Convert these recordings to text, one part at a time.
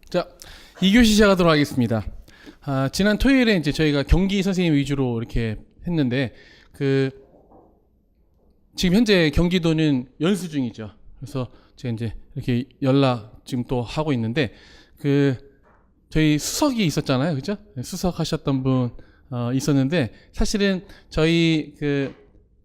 자, 2교시 시작하도록 하겠습니다. 지난 토요일에 이제 저희가 경기 선생님 위주로 이렇게 했는데, 지금 현재 경기도는 연수 중이죠. 그래서 제가 이제 이렇게 연락 지금 또 하고 있는데, 저희 수석이 있었잖아요. 그죠? 수석 하셨던 분, 있었는데, 사실은 저희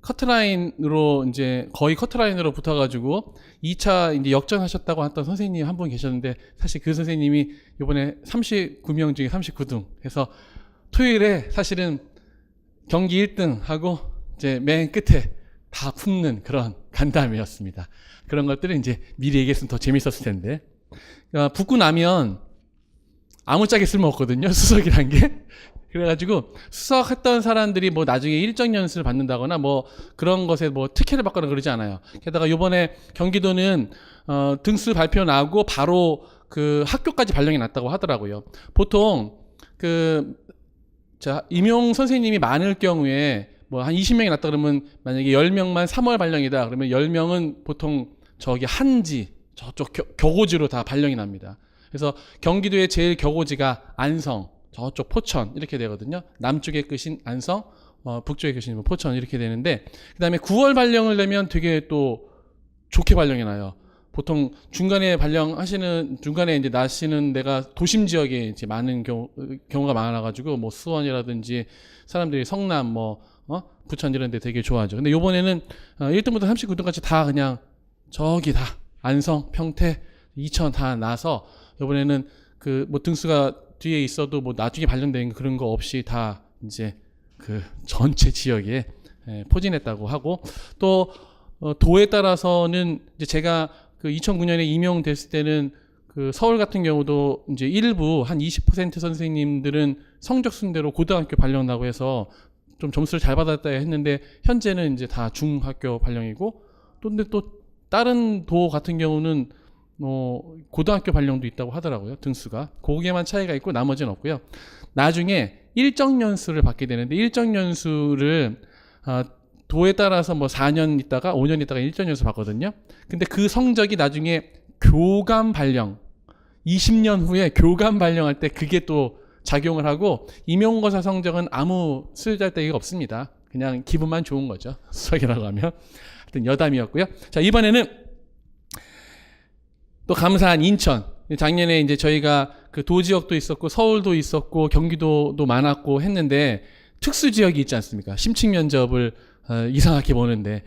커트라인으로 이제 거의 커트라인으로 붙어가지고 2차 이제 역전하셨다고 했던 선생님 한 분 계셨는데, 사실 그 선생님이 이번에 39명 중에 39등 해서 토요일에 사실은 경기 1등 하고 이제 맨 끝에 다 품는 그런 간담회였습니다. 그런 것들은 이제 미리 얘기했으면 더 재밌었을 텐데, 붙고 나면 아무짝에 쓸모없거든요, 수석이란 게. 그래가지고 수석했던 사람들이 뭐 나중에 일정 연수를 받는다거나 뭐 그런 것에 뭐 특혜를 받거나 그러지 않아요. 게다가 요번에 경기도는 등수 발표 나고 바로 학교까지 발령이 났다고 하더라고요. 보통 임용 선생님이 많을 경우에 뭐 한 20명이 났다 그러면, 만약에 10명만 3월 발령이다 그러면 10명은 보통 저기 한지 저쪽 교고지로 다 발령이 납니다. 그래서 경기도의 제일 교고지가 안성, 저쪽 포천 이렇게 되거든요. 남쪽의 끝인 안성, 북쪽의 끝인 포천 이렇게 되는데, 그 다음에 9월 발령을 내면 되게 또 좋게 발령이 나요. 보통 중간에 이제 나시는 데가 도심 지역에 이제 많은 경우가 많아가지고, 뭐 수원이라든지 사람들이 성남, 부천 이런 데 되게 좋아하죠. 근데 요번에는 1등부터 39등까지 다 그냥 저기 다 안성, 평택, 이천 다 나서, 요번에는 뭐 등수가 뒤에 있어도 뭐 나중에 발령된 그런 거 없이 다 이제 전체 지역에 포진했다고 하고, 또 도에 따라서는 이제 제가 2009년에 임용됐을 때는 서울 같은 경우도 이제 일부 한 20% 선생님들은 성적 순대로 고등학교 발령나고 해서 좀 점수를 잘 받았다 했는데, 현재는 이제 다 중학교 발령이고, 근데 또 다른 도 같은 경우는 고등학교 발령도 있다고 하더라고요. 등수가 거기에만 차이가 있고 나머지는 없고요. 나중에 일정 연수를 받게 되는데, 일정 연수를 도에 따라서 뭐 4년 있다가 5년 있다가 일정 연수 받거든요. 근데 그 성적이 나중에 교감 발령, 20년 후에 교감 발령할 때 그게 또 작용을 하고, 임용고사 성적은 아무 쓸데기가 없습니다. 그냥 기분만 좋은 거죠, 수석이라고 하면. 하여튼 여담이었고요. 자, 이번에는 또 감사한 인천. 작년에 이제 저희가 도지역도 있었고 서울도 있었고 경기도도 많았고 했는데, 특수 지역이 있지 않습니까? 심층 면접을 이상하게 보는데,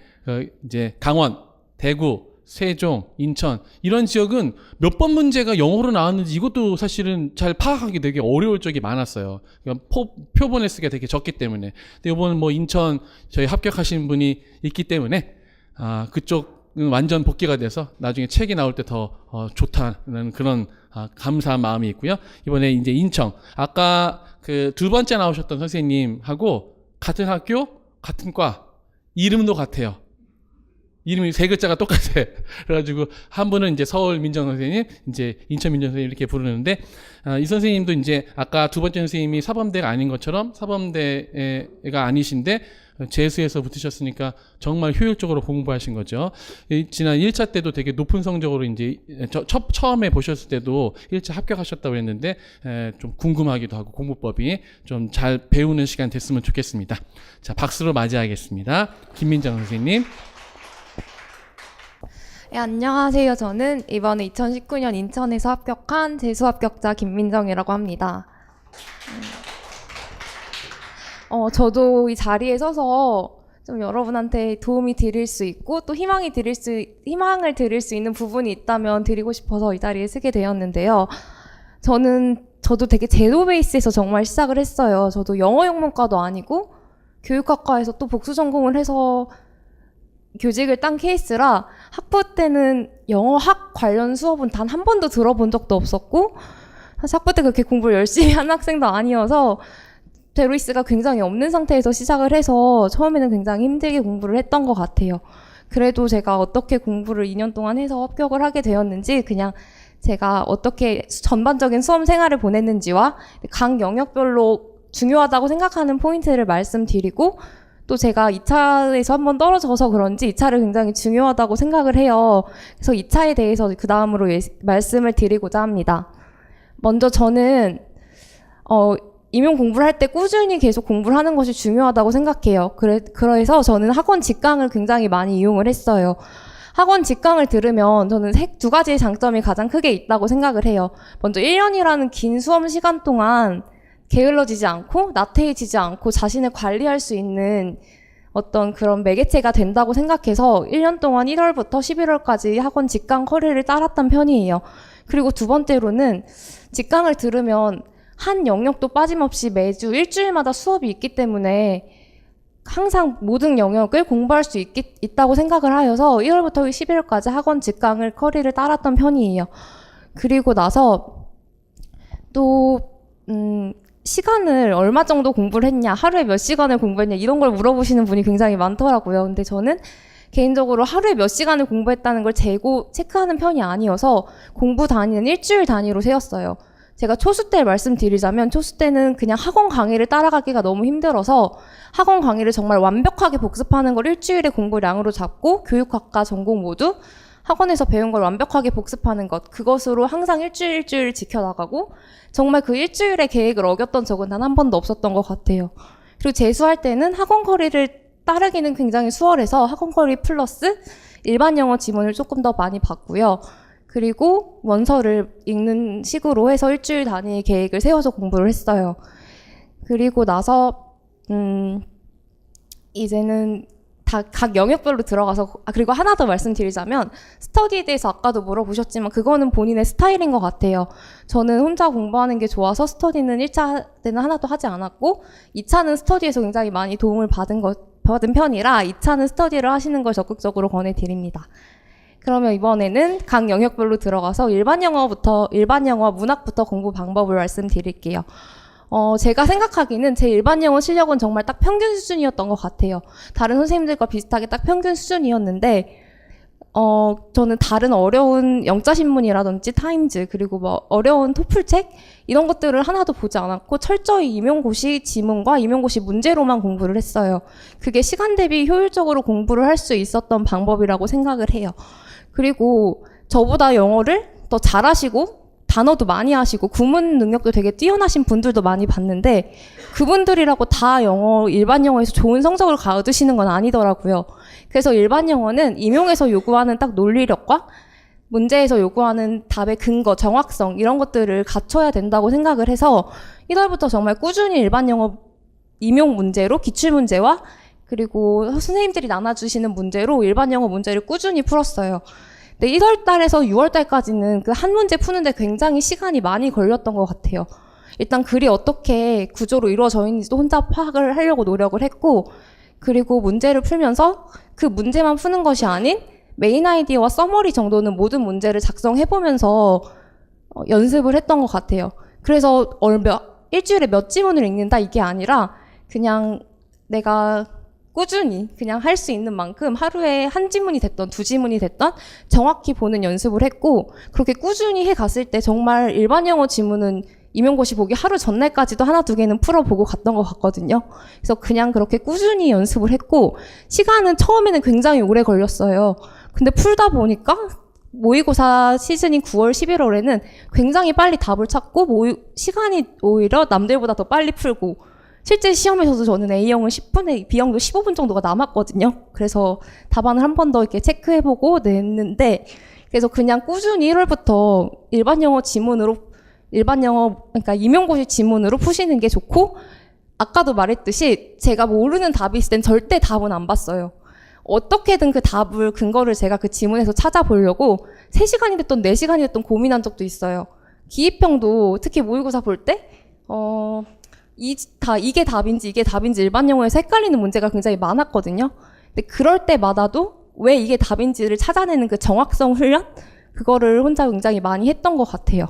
이제 강원, 대구, 세종, 인천 이런 지역은 몇 번 문제가 영어로 나왔는지 이것도 사실은 잘 파악하기 되게 어려울 적이 많았어요. 그러니까 표본의 수가 되게 적기 때문에. 근데 이번은 뭐 인천 저희 합격하신 분이 있기 때문에 그쪽 완전 복귀가 돼서 나중에 책이 나올 때 더 좋다는 그런 감사한 마음이 있고요. 이번에 이제 인천, 아까 두 번째 나오셨던 선생님하고 같은 학교, 같은 과, 이름도 같아요. 이름이 세 글자가 똑같아요. 그래가지고 한 분은 이제 서울 민정 선생님, 이제 인천 민정 선생님 이렇게 부르는데, 이 선생님도 이제 아까 두 번째 선생님이 사범대가 아닌 것처럼 사범대가 아니신데 재수해서 붙으셨으니까 정말 효율적으로 공부하신 거죠. 지난 1차 때도 되게 높은 성적으로 이제 처음에 보셨을 때도 1차 합격하셨다고 했는데, 좀 궁금하기도 하고 공부법이 좀 잘 배우는 시간 됐으면 좋겠습니다. 자, 박수로 맞이하겠습니다. 김민정 선생님. 네, 안녕하세요. 저는 이번에 2019년 인천에서 합격한 재수 합격자 김민정이라고 합니다. 저도 이 자리에 서서 좀 여러분한테 도움이 드릴 수 있고 또 희망을 드릴 수 있는 부분이 있다면 드리고 싶어서 이 자리에 서게 되었는데요. 저도 되게 제도 베이스에서 정말 시작을 했어요. 저도 영어 영문과도 아니고 교육학과에서 또 복수 전공을 해서 교직을 딴 케이스라, 학부 때는 영어학 관련 수업은 단 한 번도 들어본 적도 없었고, 사실 학부 때 그렇게 공부를 열심히 한 학생도 아니어서 베이스가 굉장히 없는 상태에서 시작을 해서 처음에는 굉장히 힘들게 공부를 했던 것 같아요. 그래도 제가 어떻게 공부를 2년 동안 해서 합격을 하게 되었는지, 그냥 제가 어떻게 전반적인 수험 생활을 보냈는지와 각 영역별로 중요하다고 생각하는 포인트를 말씀드리고, 또 제가 2차에서 한번 떨어져서 그런지 2차를 굉장히 중요하다고 생각을 해요. 그래서 2차에 대해서 그 다음으로 말씀을 드리고자 합니다. 먼저 저는 임용 공부를 할 때 꾸준히 계속 공부를 하는 것이 중요하다고 생각해요. 그래서 저는 학원 직강을 굉장히 많이 이용을 했어요. 학원 직강을 들으면 저는 두 가지의 장점이 가장 크게 있다고 생각을 해요. 먼저 1년이라는 긴 수험 시간 동안 게을러지지 않고 나태해지지 않고 자신을 관리할 수 있는 어떤 그런 매개체가 된다고 생각해서 1년 동안 1월부터 11월까지 학원 직강 커리를 따랐던 편이에요. 그리고 두 번째로는 직강을 들으면 한 영역도 빠짐없이 매주 일주일마다 수업이 있기 때문에 항상 모든 영역을 공부할 수 있다고 생각을 하여서 1월부터 11월까지 학원 직강을 커리를 따랐던 편이에요. 그리고 나서 또 시간을 얼마 정도 공부를 했냐, 하루에 몇 시간을 공부했냐 이런 걸 물어보시는 분이 굉장히 많더라고요. 근데 저는 개인적으로 하루에 몇 시간을 공부했다는 걸 체크하는 편이 아니어서 공부 단위는 일주일 단위로 세웠어요. 제가 초수 때 말씀드리자면 초수 때는 그냥 학원 강의를 따라가기가 너무 힘들어서 학원 강의를 정말 완벽하게 복습하는 걸 일주일의 공부량으로 잡고 교육학과 전공 모두 학원에서 배운 걸 완벽하게 복습하는 것, 그것으로 항상 일주일 지켜나가고 정말 그 일주일의 계획을 어겼던 적은 단 한 번도 없었던 것 같아요. 그리고 재수할 때는 학원 커리를 따르기는 굉장히 수월해서 학원 커리 플러스 일반 영어 지문을 조금 더 많이 봤고요. 그리고 원서를 읽는 식으로 해서 일주일 단위의 계획을 세워서 공부를 했어요. 그리고 나서 이제는 각 영역별로 들어가서 그리고 하나 더 말씀드리자면 스터디에 대해서 아까도 물어보셨지만 그거는 본인의 스타일인 것 같아요. 저는 혼자 공부하는 게 좋아서 스터디는 1차 때는 하나도 하지 않았고 2차는 스터디에서 굉장히 많이 도움을 받은 편이라 2차는 스터디를 하시는 걸 적극적으로 권해드립니다. 그러면 이번에는 각 영역별로 들어가서 일반 영어, 문학부터 공부 방법을 말씀드릴게요. 제가 생각하기는 제 일반 영어 실력은 정말 딱 평균 수준이었던 것 같아요. 다른 선생님들과 비슷하게 딱 평균 수준이었는데, 저는 다른 어려운 영자신문이라든지 타임즈, 그리고 뭐 어려운 토플책, 이런 것들을 하나도 보지 않았고, 철저히 임용고시 지문과 임용고시 문제로만 공부를 했어요. 그게 시간 대비 효율적으로 공부를 할 수 있었던 방법이라고 생각을 해요. 그리고 저보다 영어를 더 잘하시고 단어도 많이 하시고 구문 능력도 되게 뛰어나신 분들도 많이 봤는데 그분들이라고 다 일반 영어에서 좋은 성적을 거두시는 건 아니더라고요. 그래서 일반 영어는 임용에서 요구하는 딱 논리력과 문제에서 요구하는 답의 근거, 정확성 이런 것들을 갖춰야 된다고 생각을 해서 1월부터 정말 꾸준히 일반 영어 임용 문제로 기출문제와 그리고 선생님들이 나눠주시는 문제로 일반 영어 문제를 꾸준히 풀었어요. 근데 1월 달에서 6월 달까지는 그 한 문제 푸는데 굉장히 시간이 많이 걸렸던 것 같아요. 일단 글이 어떻게 구조로 이루어져 있는지도 혼자 파악을 하려고 노력을 했고, 그리고 문제를 풀면서 그 문제만 푸는 것이 아닌 메인 아이디어와 서머리 정도는 모든 문제를 작성해보면서 연습을 했던 것 같아요. 그래서 일주일에 몇 지문을 읽는다 이게 아니라 그냥 내가 꾸준히 그냥 할 수 있는 만큼 하루에 한 지문이 됐던 두 지문이 됐던 정확히 보는 연습을 했고 그렇게 꾸준히 해갔을 때 정말 일반 영어 지문은 임용고시 보기 하루 전날까지도 하나 두 개는 풀어보고 갔던 것 같거든요. 그래서 그냥 그렇게 꾸준히 연습을 했고 시간은 처음에는 굉장히 오래 걸렸어요. 근데 풀다 보니까 모의고사 시즌인 9월, 11월에는 굉장히 빨리 답을 찾고 시간이 오히려 남들보다 더 빨리 풀고 실제 시험에서도 저는 A형은 10분에 B형도 15분 정도가 남았거든요. 그래서 답안을 한 번 더 이렇게 체크해보고 냈는데 그래서 그냥 꾸준히 1월부터 그러니까 임용고시 지문으로 푸시는 게 좋고 아까도 말했듯이 제가 모르는 답이 있을 땐 절대 답은 안 봤어요. 어떻게든 그 답을 근거를 제가 그 지문에서 찾아보려고 3시간이 됐던 4시간이 됐던 고민한 적도 있어요. 기입형도 특히 모의고사 볼 때 이게 답인지 일반 영어에서 헷갈리는 문제가 굉장히 많았거든요. 근데 그럴 때마다도 왜 이게 답인지를 찾아내는 그 정확성 훈련? 그거를 혼자 굉장히 많이 했던 것 같아요.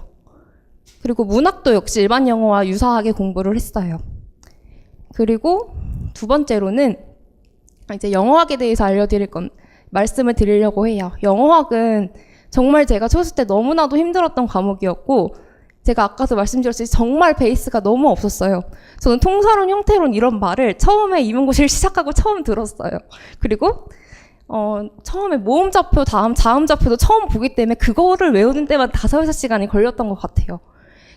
그리고 문학도 역시 일반 영어와 유사하게 공부를 했어요. 그리고 두 번째로는 이제 영어학에 대해서 말씀을 드리려고 해요. 영어학은 정말 제가 초수 때 너무나도 힘들었던 과목이었고 제가 아까도 말씀드렸듯이 정말 베이스가 너무 없었어요. 저는 통사론, 형태론 이런 말을 처음에 임용고시를 시작하고 처음 들었어요. 그리고 처음에 모음좌표, 자음좌표도 처음 보기 때문에 그거를 외우는 데만 5-6시간이 걸렸던 것 같아요.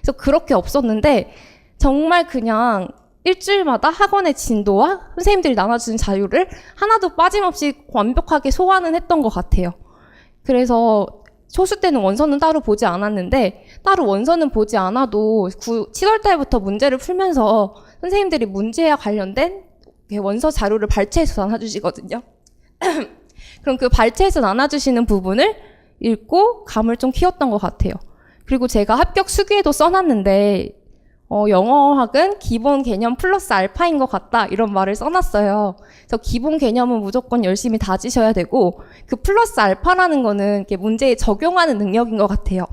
그래서 그렇게 없었는데 정말 그냥 일주일마다 학원의 진도와 선생님들이 나눠주는 자료를 하나도 빠짐없이 완벽하게 소화는 했던 것 같아요. 그래서 초수 때는 원서는 따로 보지 않았는데 따로 원서는 보지 않아도 7월 달부터 문제를 풀면서 선생님들이 문제와 관련된 원서 자료를 발췌해서 나눠주시거든요. 그럼 그 발췌해서 나눠주시는 부분을 읽고 감을 좀 키웠던 것 같아요. 그리고 제가 합격 수기에도 써놨는데 영어학은 기본 개념 플러스 알파인 것 같다 이런 말을 써놨어요. 그래서 기본 개념은 무조건 열심히 다지셔야 되고 그 플러스 알파라는 거는 이렇게 문제에 적용하는 능력인 것 같아요.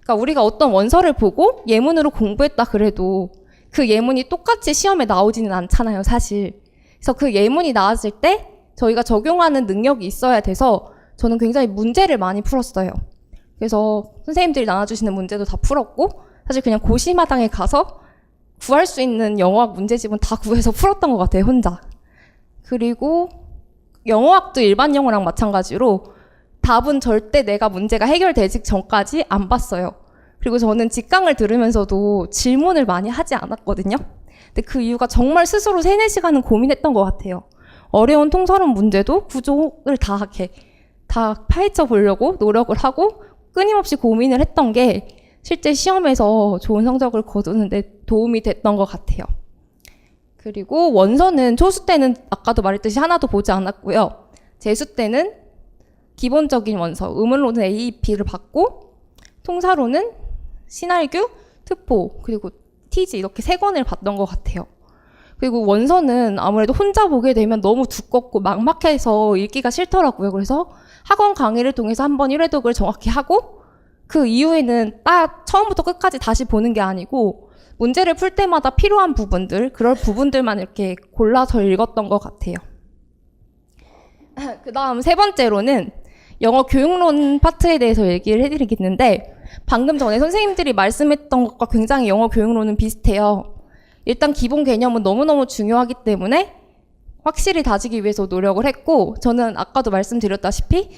그러니까 우리가 어떤 원서를 보고 예문으로 공부했다 그래도 그 예문이 똑같이 시험에 나오지는 않잖아요, 사실. 그래서 그 예문이 나왔을 때 저희가 적용하는 능력이 있어야 돼서 저는 굉장히 문제를 많이 풀었어요. 그래서 선생님들이 나눠주시는 문제도 다 풀었고 사실 그냥 고시마당에 가서 구할 수 있는 영어학 문제집은 다 구해서 풀었던 것 같아요, 혼자. 그리고 영어학도 일반 영어랑 마찬가지로 답은 절대 내가 문제가 해결되기 전까지 안 봤어요. 그리고 저는 직강을 들으면서도 질문을 많이 하지 않았거든요. 근데 그 이유가 정말 스스로 3-4시간은 고민했던 것 같아요. 어려운 통설문 문제도 구조를 다 파헤쳐 보려고 노력을 하고 끊임없이 고민을 했던 게 실제 시험에서 좋은 성적을 거두는데 도움이 됐던 것 같아요. 그리고 원서는 초수 때는 아까도 말했듯이 하나도 보지 않았고요. 재수 때는 기본적인 원서, 의문로는 AEP를 받고 통사로는 신알규, 특보, 그리고 TG 이렇게 3권을 봤던 것 같아요. 그리고 원서는 아무래도 혼자 보게 되면 너무 두껍고 막막해서 읽기가 싫더라고요. 그래서 학원 강의를 통해서 한번 1회독을 정확히 하고 그 이후에는 딱 처음부터 끝까지 다시 보는 게 아니고 문제를 풀 때마다 필요한 부분들, 그럴 부분들만 이렇게 골라서 읽었던 것 같아요. 그 다음 3번째로는 영어 교육론 파트에 대해서 얘기를 해드리겠는데 방금 전에 선생님들이 말씀했던 것과 굉장히 영어 교육론은 비슷해요. 일단 기본 개념은 너무너무 중요하기 때문에 확실히 다지기 위해서 노력을 했고 저는 아까도 말씀드렸다시피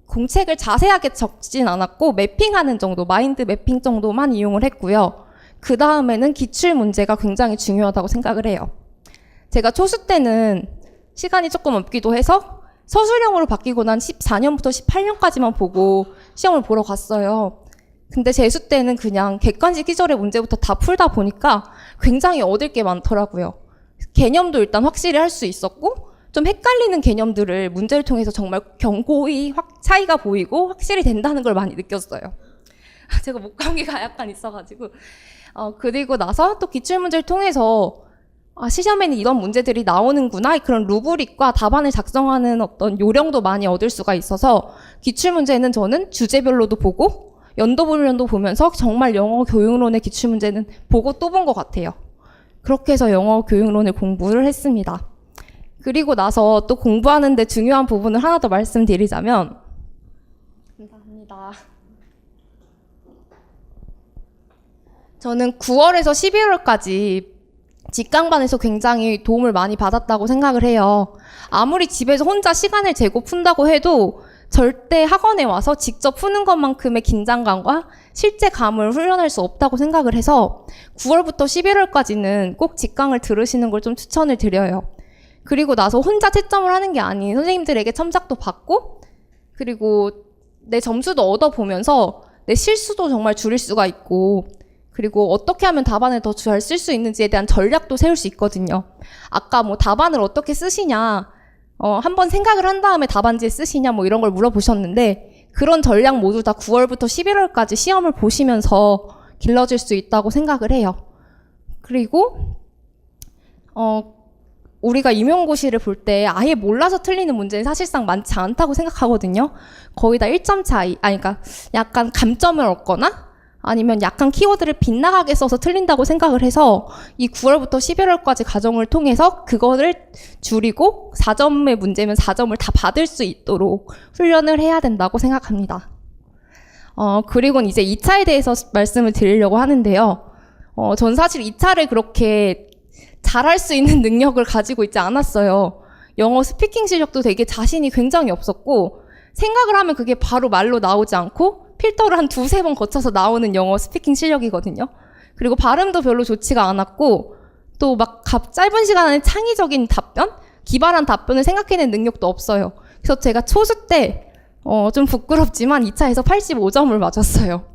공책을 자세하게 적진 않았고 매핑하는 정도, 마인드 매핑 정도만 이용을 했고요. 그 다음에는 기출 문제가 굉장히 중요하다고 생각을 해요. 제가 초수 때는 시간이 조금 없기도 해서 서술형으로 바뀌고 난 14년부터 18년까지만 보고 시험을 보러 갔어요. 근데 재수 때는 그냥 객관식 기절의 문제부터 다 풀다 보니까 굉장히 얻을 게 많더라고요. 개념도 일단 확실히 할 수 있었고 좀 헷갈리는 개념들을 문제를 통해서 정말 견고히 차이가 보이고 확실히 된다는 걸 많이 느꼈어요. 제가 목 감기가 약간 있어가지고 그리고 나서 또 기출문제를 통해서 시험에는 이런 문제들이 나오는구나 그런 루브릭과 답안을 작성하는 어떤 요령도 많이 얻을 수가 있어서 기출문제는 저는 주제별로도 보고 연도별로도 보면서 정말 영어 교육론의 기출문제는 보고 또 본 것 같아요. 그렇게 해서 영어 교육론을 공부를 했습니다. 그리고 나서 또 공부하는데 중요한 부분을 하나 더 말씀드리자면 감사합니다. 저는 9월에서 11월까지 직강반에서 굉장히 도움을 많이 받았다고 생각을 해요. 아무리 집에서 혼자 시간을 재고 푼다고 해도 절대 학원에 와서 직접 푸는 것만큼의 긴장감과 실제 감을 훈련할 수 없다고 생각을 해서 9월부터 11월까지는 꼭 직강을 들으시는 걸 좀 추천을 드려요. 그리고 나서 혼자 채점을 하는 게 아닌 선생님들에게 첨삭도 받고 그리고 내 점수도 얻어보면서 내 실수도 정말 줄일 수가 있고 그리고 어떻게 하면 답안을 더 잘 쓸 수 있는지에 대한 전략도 세울 수 있거든요. 아까 뭐 답안을 어떻게 쓰시냐 한번 생각을 한 다음에 답안지에 쓰시냐 뭐 이런 걸 물어보셨는데 그런 전략 모두 다 9월부터 11월까지 시험을 보시면서 길러질 수 있다고 생각을 해요. 그리고 우리가 임용고시를 볼 때 아예 몰라서 틀리는 문제는 사실상 많지 않다고 생각하거든요. 거의 다 1점 차이, 그러니까 약간 감점을 얻거나 아니면 약간 키워드를 빗나가게 써서 틀린다고 생각을 해서 이 9월부터 11월까지 과정을 통해서 그거를 줄이고 4점의 문제면 4점을 다 받을 수 있도록 훈련을 해야 된다고 생각합니다. 그리고 이제 2차에 대해서 말씀을 드리려고 하는데요. 전 사실 2차를 그렇게 잘할 수 있는 능력을 가지고 있지 않았어요. 영어 스피킹 실력도 되게 자신이 굉장히 없었고 생각을 하면 그게 바로 말로 나오지 않고 필터를 한 두세 번 거쳐서 나오는 영어 스피킹 실력이거든요. 그리고 발음도 별로 좋지가 않았고 또 막 짧은 시간 안에 창의적인 답변? 기발한 답변을 생각해낸 능력도 없어요. 그래서 제가 초수 때 좀 부끄럽지만 2차에서 85점을 맞았어요.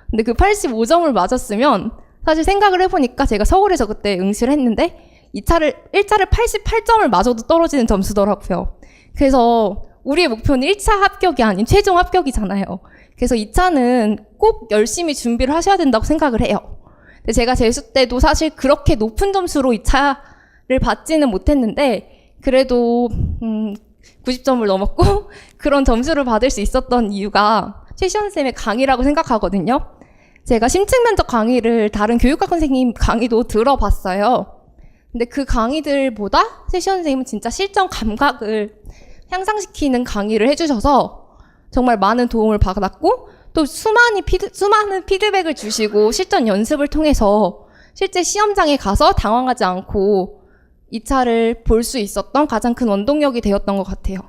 근데 그 85점을 맞았으면 사실 생각을 해보니까 제가 서울에서 그때 응시를 했는데 1차를 88점을 맞아도 떨어지는 점수더라고요. 그래서 우리의 목표는 1차 합격이 아닌 최종 합격이잖아요. 그래서 2차는 꼭 열심히 준비를 하셔야 된다고 생각을 해요. 근데 제가 재수 때도 사실 그렇게 높은 점수로 2차를 받지는 못했는데 그래도 90점을 넘었고 그런 점수를 받을 수 있었던 이유가 최시원쌤의 강의라고 생각하거든요. 제가 심층 면접 강의를 다른 교육학 선생님 강의도 들어봤어요. 근데 그 강의들보다 최시원 선생님은 진짜 실전 감각을 향상시키는 강의를 해주셔서 정말 많은 도움을 받았고 또 수많은 피드백을 주시고 실전 연습을 통해서 실제 시험장에 가서 당황하지 않고 2차를 볼 수 있었던 가장 큰 원동력이 되었던 것 같아요.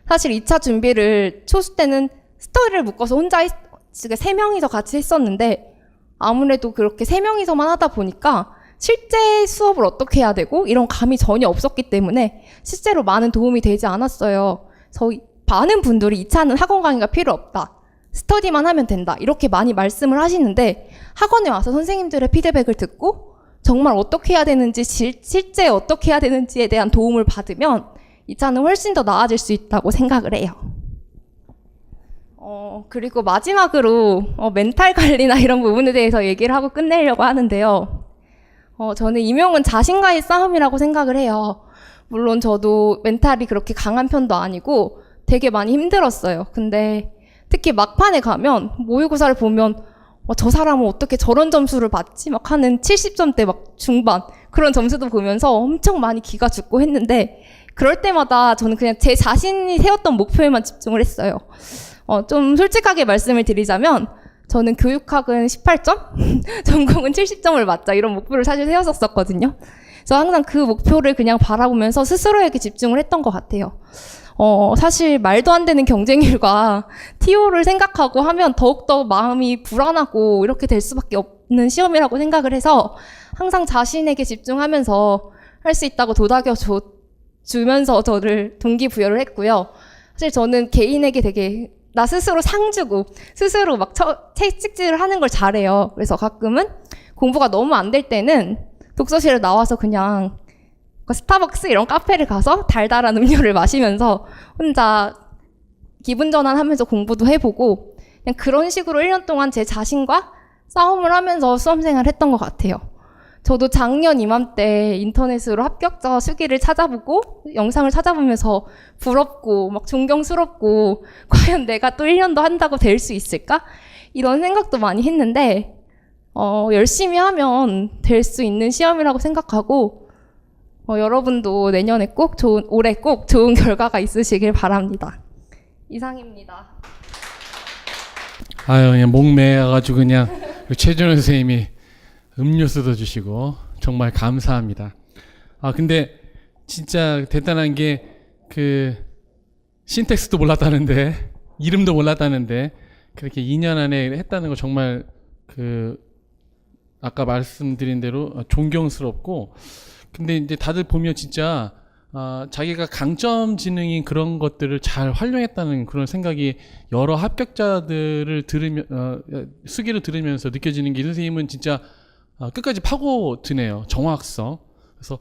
사실 2차 준비를 초수 때는 스토리를 묶어서 혼자 3명이서 같이 했었는데 아무래도 그렇게 3명이서만 하다 보니까 실제 수업을 어떻게 해야 되고 이런 감이 전혀 없었기 때문에 실제로 많은 도움이 되지 않았어요. 그래서 많은 분들이 2차는 학원 강의가 필요 없다. 스터디만 하면 된다. 이렇게 많이 말씀을 하시는데 학원에 와서 선생님들의 피드백을 듣고 정말 어떻게 해야 되는지 실제 어떻게 해야 되는지에 대한 도움을 받으면 2차는 훨씬 더 나아질 수 있다고 생각을 해요. 그리고 마지막으로 멘탈 관리나 이런 부분에 대해서 얘기를 하고 끝내려고 하는데요. 저는 임용은 자신과의 싸움이라고 생각을 해요. 물론 저도 멘탈이 그렇게 강한 편도 아니고 되게 많이 힘들었어요. 근데 특히 막판에 가면 모의고사를 보면 저 사람은 어떻게 저런 점수를 받지? 막 하는 70점대 막 중반 그런 점수도 보면서 엄청 많이 기가 죽고 했는데 그럴 때마다 저는 그냥 제 자신이 세웠던 목표에만 집중을 했어요. 좀 솔직하게 말씀을 드리자면 저는 교육학은 18점, 전공은 70점을 맞자 이런 목표를 사실 세웠었거든요. 그래서 항상 그 목표를 그냥 바라보면서 스스로에게 집중을 했던 것 같아요. 사실 말도 안 되는 경쟁률과 TO를 생각하고 하면 더욱더 마음이 불안하고 이렇게 될 수밖에 없는 시험이라고 생각을 해서 항상 자신에게 집중하면서 할 수 있다고 도닥여 주면서 저를 동기부여를 했고요. 사실 저는 개인에게 되게 나 스스로 상 주고 스스로 막 채찍질을 하는 걸 잘해요. 그래서 가끔은 공부가 너무 안 될 때는 독서실에 나와서 그냥 스타벅스 이런 카페를 가서 달달한 음료를 마시면서 혼자 기분 전환하면서 공부도 해보고 그냥 그런 식으로 1년 동안 제 자신과 싸움을 하면서 수험생활을 했던 것 같아요. 저도 작년 이맘때 인터넷으로 합격자 수기를 찾아보고 영상을 찾아보면서 부럽고 막 존경스럽고 과연 내가 또 1년 더 한다고 될 수 있을까? 이런 생각도 많이 했는데 열심히 하면 될 수 있는 시험이라고 생각하고 여러분도 내년에 올해 꼭 좋은 결과가 있으시길 바랍니다. 이상입니다. 아유, 그냥 목매가지고 그냥 최준호 선생님이 음료수도 주시고 정말 감사합니다. 근데 진짜 대단한 게 신텍스도 몰랐다는데 이름도 몰랐다는데 그렇게 2년 안에 했다는 거 정말 아까 말씀드린 대로 존경스럽고 근데 이제 다들 보면 진짜 자기가 강점 지능인 그런 것들을 잘 활용했다는 그런 생각이 여러 합격자들을 수기를 들으면서 느껴지는 게 이 선생님은 진짜 끝까지 파고드네요. 정확성. 그래서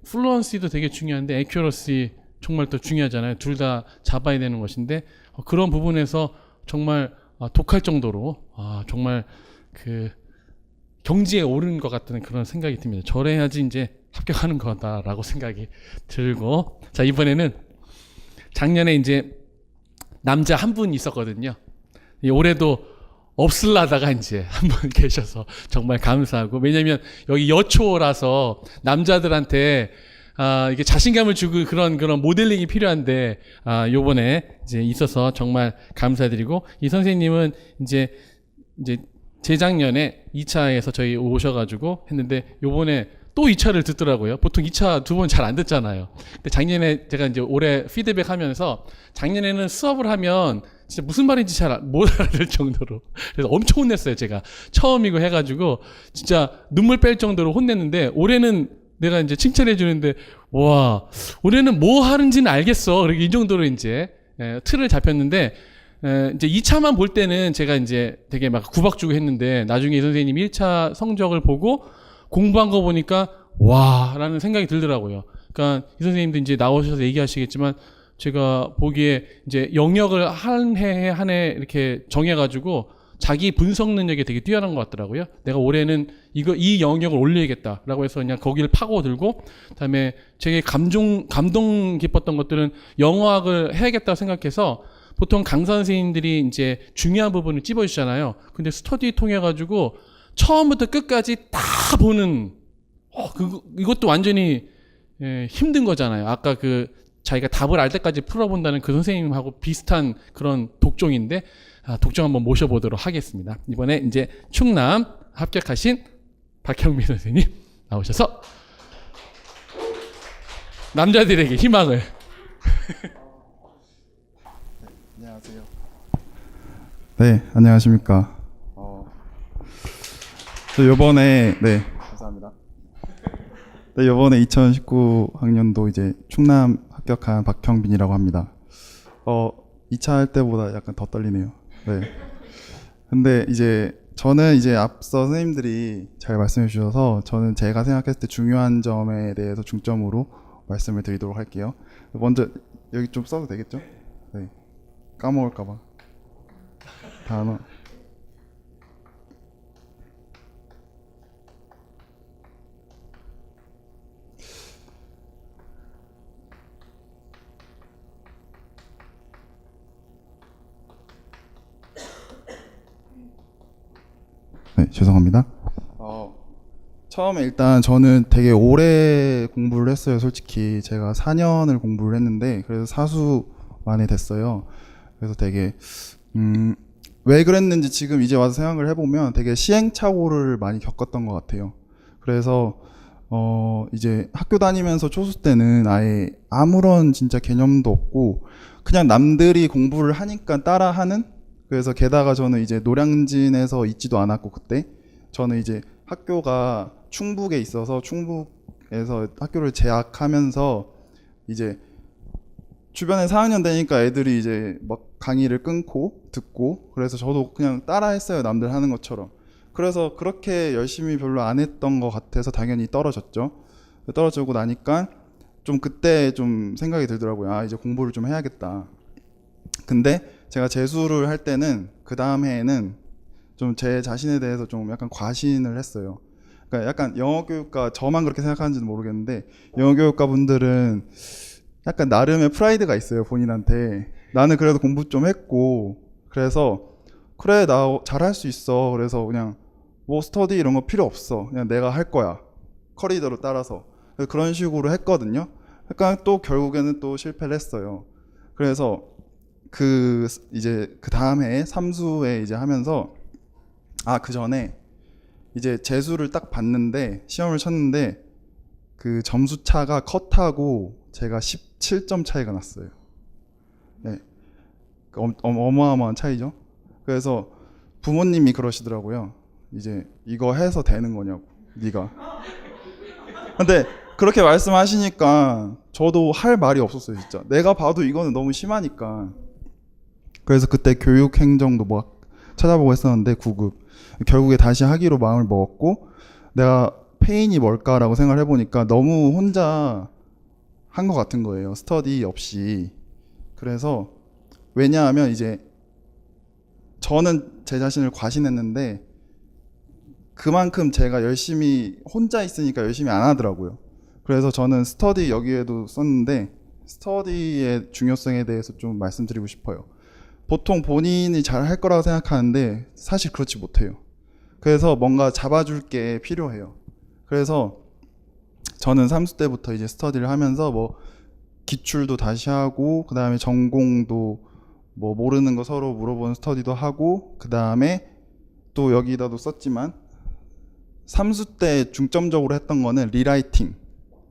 플루언시도 되게 중요한데 애큐러시 정말 또 중요하잖아요. 둘 다 잡아야 되는 것인데 그런 부분에서 정말 독할 정도로 정말 경지에 오른 것 같다는 그런 생각이 듭니다. 저래야지 이제 합격하는 거다라고 생각이 들고 자 이번에는 작년에 이제 남자 한 분 있었거든요. 올해도 없을라다가 이제 한 분 계셔서 정말 감사하고 왜냐면 여기 여초라서 남자들한테 이게 자신감을 주고 그런 모델링이 필요한데 요번에 이제 있어서 정말 감사드리고 이 선생님은 이제 재작년에 2차에서 저희 오셔가지고 했는데 요번에 또 2차를 듣더라고요. 보통 2차 두 번 잘 안 듣잖아요. 근데 작년에 제가 이제 올해 피드백 하면서 작년에는 수업을 하면 진짜 무슨 말인지 잘 못 알아들 정도로 그래서 엄청 혼냈어요. 제가 처음이고 해가지고 진짜 눈물 뺄 정도로 혼냈는데 올해는 내가 이제 칭찬해 주는데 와 올해는 뭐 하는지는 알겠어. 그렇게 이 정도로 이제 틀을 잡혔는데 이제 2차만 볼 때는 제가 이제 되게 막 구박주고 했는데 나중에 이 선생님이 1차 성적을 보고 공부한 거 보니까 와 라는 생각이 들더라고요. 그러니까 이 선생님도 이제 나오셔서 얘기하시겠지만 제가 보기에 이제 영역을 한 해 이렇게 정해가지고 자기 분석 능력이 되게 뛰어난 것 같더라고요. 내가 올해는 이 영역을 올려야겠다라고 해서 그냥 거기를 파고들고, 그다음에 되게 감동 깊었던 것들은 영어학을 해야겠다고 생각해서 보통 강사 선생님들이 이제 중요한 부분을 찝어주잖아요. 근데 스터디 통해 가지고 처음부터 끝까지 다 보는 이것도 완전히 힘든 거잖아요. 아까 그 자기가 답을 알 때까지 풀어본다는 그 선생님하고 비슷한 그런 독종인데 독종 한번 모셔보도록 하겠습니다. 이번에 이제 충남 합격하신 박형민 선생님 나오셔서 남자들에게 희망을. 안녕하세요. 네, 안녕하십니까. 저 요번에 감사합니다. 네, 요번에 2019 학년도 이제 충남 합격한 박형빈이라고 합니다. 2차 할 때보다 약간 더 떨리네요. 네. 근데 이제 저는 이제 앞서 선생님들이 잘 말씀해 주셔서 저는 제가 생각했을 때 중요한 점에 대해서 중점으로 말씀을 드리도록 할게요. 먼저 여기 좀 써도 되겠죠? 네. 까먹을까봐. 단어. 네, 죄송합니다. 처음에 일단 저는 되게 오래 공부를 했어요. 솔직히 제가 4년을 공부를 했는데 그래서 사수 만에 됐어요. 그래서 되게 왜 그랬는지 지금 이제 와서 생각을 해보면 되게 시행착오를 많이 겪었던 것 같아요. 그래서 이제 학교 다니면서 초수 때는 아예 아무런 진짜 개념도 없고 그냥 남들이 공부를 하니까 따라하는. 그래서 게다가 저는 이제 노량진에서 있지도 않았고 그때 저는 이제 학교가 충북에 있어서 충북에서 학교를 재학하면서 이제 주변에 4학년 되니까 애들이 이제 막 강의를 끊고 듣고 그래서 저도 그냥 따라했어요. 남들 하는 것처럼. 그래서 그렇게 열심히 별로 안 했던 것 같아서 당연히 떨어졌죠. 떨어지고 나니까 좀 그때 좀 생각이 들더라고요. 아, 이제 공부를 좀 해야겠다. 근데 제가 재수를 할 때는 그 다음 해에는 좀 제 자신에 대해서 좀 약간 과신을 했어요. 그러니까 약간 영어교육과 저만 그렇게 생각하는지는 모르겠는데 영어교육과 분들은 약간 나름의 프라이드가 있어요. 본인한테. 나는 그래도 공부 좀 했고 그래서 그래 나 잘할 수 있어. 그래서 그냥 뭐 스터디 이런 거 필요 없어. 그냥 내가 할 거야. 커리더로 따라서. 그런 식으로 했거든요. 그러니까 또 결국에는 또 실패를 했어요. 그래서 이제 그 다음 해에 삼수에 이제 하면서 그 전에 이제 재수를 딱 봤는데 시험을 쳤는데 그 점수 차가 컷하고 제가 17점 차이가 났어요. 네. 어마어마한 차이죠. 그래서 부모님이 그러시더라고요. 이제 이거 해서 되는 거냐고, 네가. 근데 그렇게 말씀하시니까 저도 할 말이 없었어요, 진짜. 내가 봐도 이거는 너무 심하니까. 그래서 그때 교육행정도 막 찾아보고 했었는데 9급 결국에 다시 하기로 마음을 먹었고 내가 페인이 뭘까라고 생각을 해보니까 너무 혼자 한 것 같은 거예요. 스터디 없이. 그래서 왜냐하면 이제 저는 제 자신을 과신했는데 그만큼 제가 열심히 혼자 있으니까 열심히 안 하더라고요. 그래서 저는 스터디 여기에도 썼는데 스터디의 중요성에 대해서 좀 말씀드리고 싶어요. 보통 본인이 잘 할 거라고 생각하는데 사실 그렇지 못해요. 그래서 뭔가 잡아줄 게 필요해요. 그래서 저는 3수 때부터 이제 스터디를 하면서 뭐 기출도 다시 하고 그 다음에 전공도 뭐 모르는 거 서로 물어보는 스터디도 하고 그 다음에 또 여기다도 썼지만 삼수 때 중점적으로 했던 거는 리라이팅.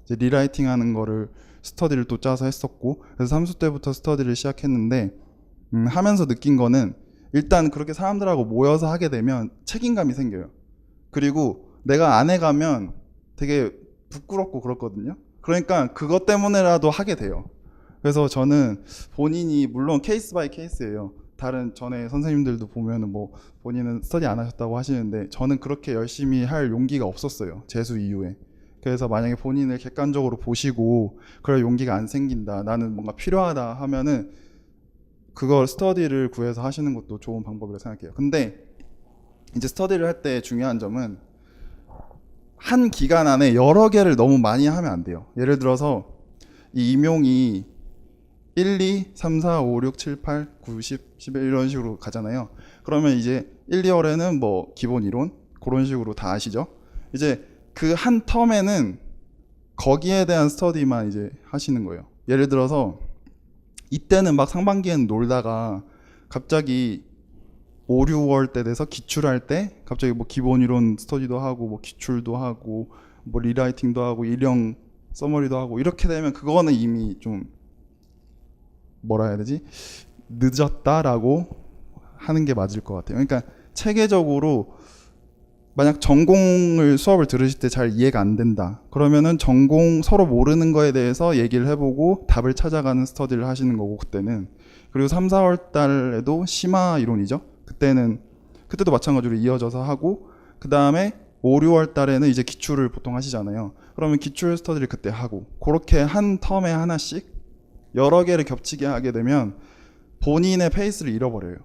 이제 리라이팅 하는 거를 스터디를 또 짜서 했었고, 그래서 삼수 때부터 스터디를 시작했는데, 하면서 느낀 거는 일단 그렇게 사람들하고 모여서 하게 되면 책임감이 생겨요. 그리고 내가 안 해가면 되게 부끄럽고 그렇거든요. 그러니까 그것 때문에라도 하게 돼요. 그래서 저는 본인이 물론 케이스 바이 케이스예요. 다른 전에 선생님들도 보면은 뭐 본인은 스터디 안 하셨다고 하시는데 저는 그렇게 열심히 할 용기가 없었어요. 재수 이후에. 그래서 만약에 본인을 객관적으로 보시고 그럴 용기가 안 생긴다, 나는 뭔가 필요하다 하면은 그걸 스터디를 구해서 하시는 것도 좋은 방법이라고 생각해요. 근데 이제 스터디를 할 때 중요한 점은 한 기간 안에 여러 개를 너무 많이 하면 안 돼요. 예를 들어서 이 임용이 1, 2, 3, 4, 5, 6, 7, 8, 9, 10, 11 이런 식으로 가잖아요. 그러면 이제 1, 2월에는 뭐 기본 이론 그런 식으로 다 아시죠? 이제 그 한 텀에는 거기에 대한 스터디만 이제 하시는 거예요. 예를 들어서 이때는 막 상반기에는 놀다가 갑자기 5, 6월 때 돼서 기출할 때 갑자기 뭐 기본 이론 스터디도 하고 뭐 기출도 하고 뭐 리라이팅도 하고 일형 서머리도 하고 이렇게 되면 그거는 이미 좀 뭐라 해야 되지? 늦었다라고 하는 게 맞을 것 같아요. 그러니까 체계적으로 만약 전공을 수업을 들으실 때 잘 이해가 안 된다. 그러면은 전공 서로 모르는 거에 대해서 얘기를 해보고 답을 찾아가는 스터디를 하시는 거고 그때는. 그리고 3, 4월 달에도 심화 이론이죠. 그때도 마찬가지로 이어져서 하고 그 다음에 5, 6월 달에는 이제 기출을 보통 하시잖아요. 그러면 기출 스터디를 그때 하고 그렇게 한 텀에 하나씩 여러 개를 겹치게 하게 되면 본인의 페이스를 잃어버려요.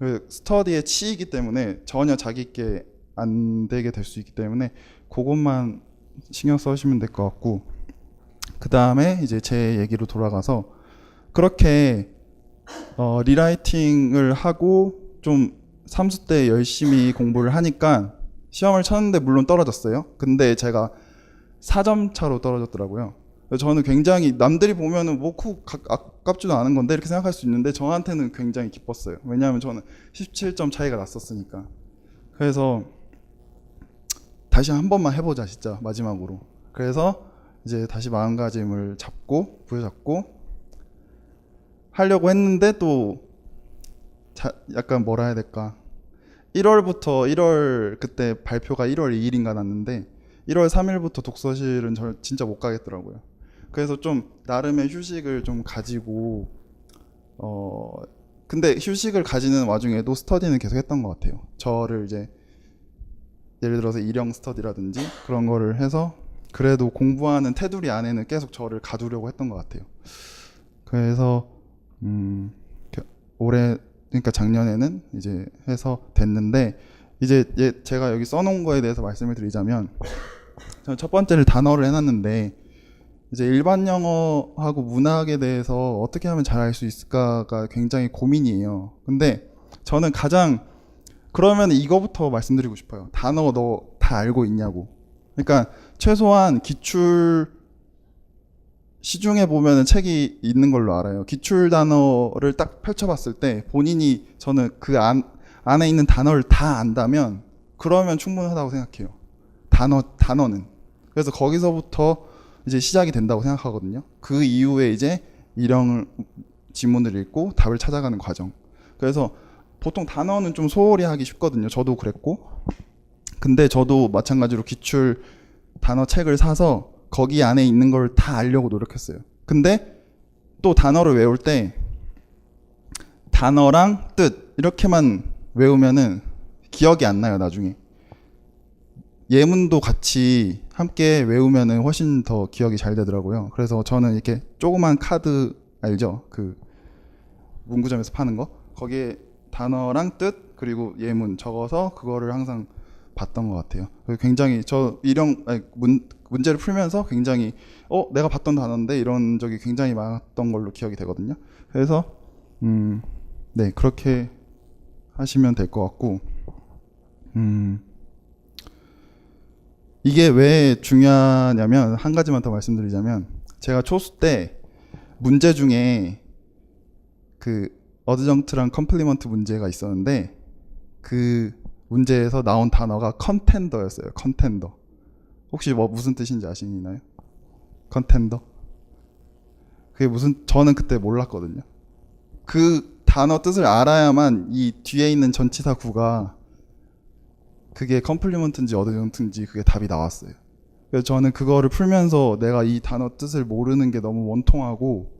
그 스터디에 치이기 때문에 전혀 자기께 안 되게 될 수 있기 때문에 그것만 신경 써주시면 될 것 같고, 그 다음에 이제 제 얘기로 돌아가서 그렇게 리라이팅을 하고 좀 삼수 때 열심히 공부를 하니까 시험을 쳤는데 물론 떨어졌어요. 근데 제가 4점 차로 떨어졌더라고요. 저는 굉장히 남들이 보면은 뭐 아깝지도 않은 건데 이렇게 생각할 수 있는데 저한테는 굉장히 기뻤어요. 왜냐하면 저는 17점 차이가 났었으니까. 그래서 다시 한 번만 해보자 진짜 마지막으로. 그래서 이제 다시 마음가짐을 부여잡고 하려고 했는데 또 약간 뭐라 해야 될까, 1월부터 1월 그때 발표가 1월 2일인가 났는데 1월 3일부터 독서실은 저 진짜 못 가겠더라고요. 그래서 좀 나름의 휴식을 좀 가지고 근데 휴식을 가지는 와중에도 스터디는 계속 했던 것 같아요. 저를 이제 예를 들어서 일형 스터디라든지 그런 거를 해서 그래도 공부하는 테두리 안에는 계속 저를 가두려고 했던 것 같아요. 그래서 올해 그러니까 작년에는 이제 해서 됐는데 이제 제가 여기 써놓은 거에 대해서 말씀을 드리자면 저는 첫 번째를 단어를 해놨는데 이제 일반 영어하고 문학에 대해서 어떻게 하면 잘 알 수 있을까가 굉장히 고민이에요. 근데 저는 가장 그러면 이거부터 말씀드리고 싶어요. 단어 너 다 알고 있냐고. 그러니까 최소한 기출 시중에 보면은 책이 있는 걸로 알아요. 기출 단어를 딱 펼쳐봤을 때 본인이 저는 그 안에 있는 단어를 다 안다면 그러면 충분하다고 생각해요. 단어는. 그래서 거기서부터 이제 시작이 된다고 생각하거든요. 그 이후에 이제 일형 지문을 읽고 답을 찾아가는 과정. 그래서 보통 단어는 좀 소홀히 하기 쉽거든요. 저도 그랬고. 근데 저도 마찬가지로 기출 단어 책을 사서 거기 안에 있는 걸 다 알려고 노력했어요. 근데 또 단어를 외울 때 단어랑 뜻 이렇게만 외우면은 기억이 안 나요, 나중에. 예문도 같이 함께 외우면은 훨씬 더 기억이 잘 되더라고요. 그래서 저는 이렇게 조그만 카드 알죠? 그 문구점에서 파는 거. 거기에 단어랑 뜻 그리고 예문 적어서 그거를 항상 봤던 것 같아요. 굉장히 저 문제를 풀면서 굉장히 내가 봤던 단어인데 이런 적이 굉장히 많았던 걸로 기억이 되거든요. 그래서 네, 그렇게 하시면 될 것 같고, 이게 왜 중요하냐면 한 가지만 더 말씀드리자면 제가 초수 때 문제 중에 그 어드정트랑 컴플리먼트 문제가 있었는데 그 문제에서 나온 단어가 컨텐더였어요. 컨텐더. 혹시 뭐 무슨 뜻인지 아시나요? 컨텐더? 그게 저는 그때 몰랐거든요. 그 단어 뜻을 알아야만 이 뒤에 있는 전치사 구가 그게 컴플리먼트인지 어드정트인지 그게 답이 나왔어요. 그래서 저는 그거를 풀면서 내가 이 단어 뜻을 모르는 게 너무 원통하고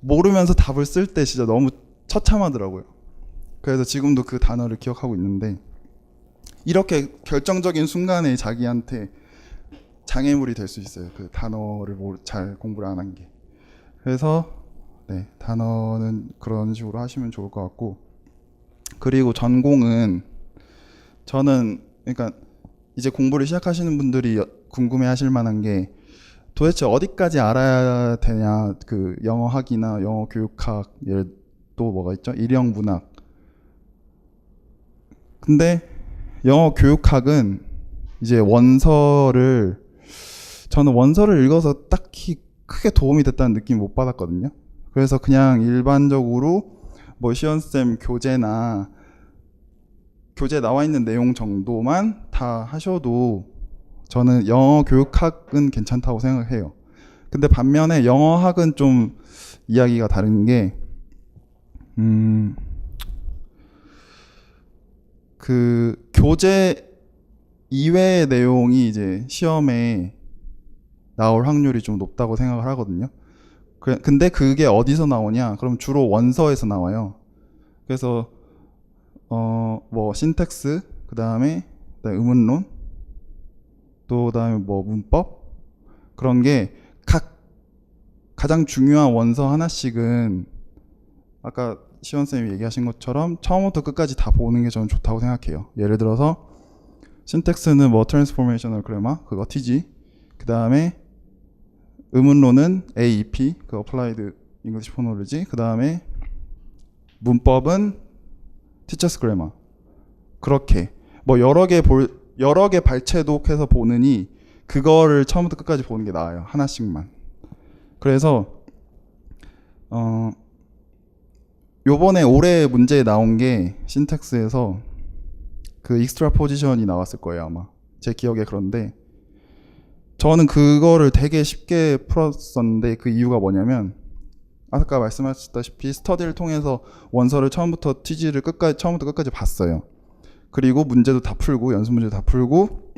모르면서 답을 쓸 때 진짜 너무 처참하더라고요. 그래서 지금도 그 단어를 기억하고 있는데 이렇게 결정적인 순간에 자기한테 장애물이 될 수 있어요. 그 단어를 잘 공부를 안 한 게. 그래서 네, 단어는 그런 식으로 하시면 좋을 것 같고, 그리고 전공은 저는 그러니까 이제 공부를 시작하시는 분들이 궁금해하실 만한 게 도대체 어디까지 알아야 되냐. 그 영어학이나 영어 교육학, 또 뭐가 있죠? 일형 문학. 근데 영어 교육학은 이제 저는 원서를 읽어서 딱히 크게 도움이 됐다는 느낌 못 받았거든요. 그래서 그냥 일반적으로 뭐 시연쌤 교재 나와 있는 내용 정도만 다 하셔도 저는 영어 교육학은 괜찮다고 생각해요. 근데 반면에 영어학은 좀 이야기가 다른 게, 그 교재 이외의 내용이 이제 시험에 나올 확률이 좀 높다고 생각을 하거든요. 근데 그게 어디서 나오냐? 그럼 주로 원서에서 나와요. 그래서 뭐 신텍스, 그다음에 의문론, 또 그다음에 뭐 문법, 그런 게 가장 중요한 원서 하나씩은 아까 시원쌤이 얘기하신 것처럼 처음부터 끝까지 다 보는 게 저는 좋다고 생각해요. 예를 들어서 신텍스는 뭐 트랜스포메이셔널 그래머, 그거 TG, 그 다음에 의문론은 AEP, 그 어플라이드 잉글리시 포놀로지, 그 다음에 문법은 티처스 그래머. 그렇게 뭐 여러 개 발췌독해서 보느니 그거를 처음부터 끝까지 보는 게 나아요. 하나씩만. 그래서 요번에 올해 문제에 나온 게 신텍스에서 그 익스트라 포지션이 나왔을 거예요, 아마. 제 기억에. 그런데 저는 그거를 되게 쉽게 풀었었는데 그 이유가 뭐냐면 아까 말씀하셨다시피 스터디를 통해서 원서를 처음부터 끝까지 봤어요. 그리고 문제도 다 풀고 연습 문제도 다 풀고,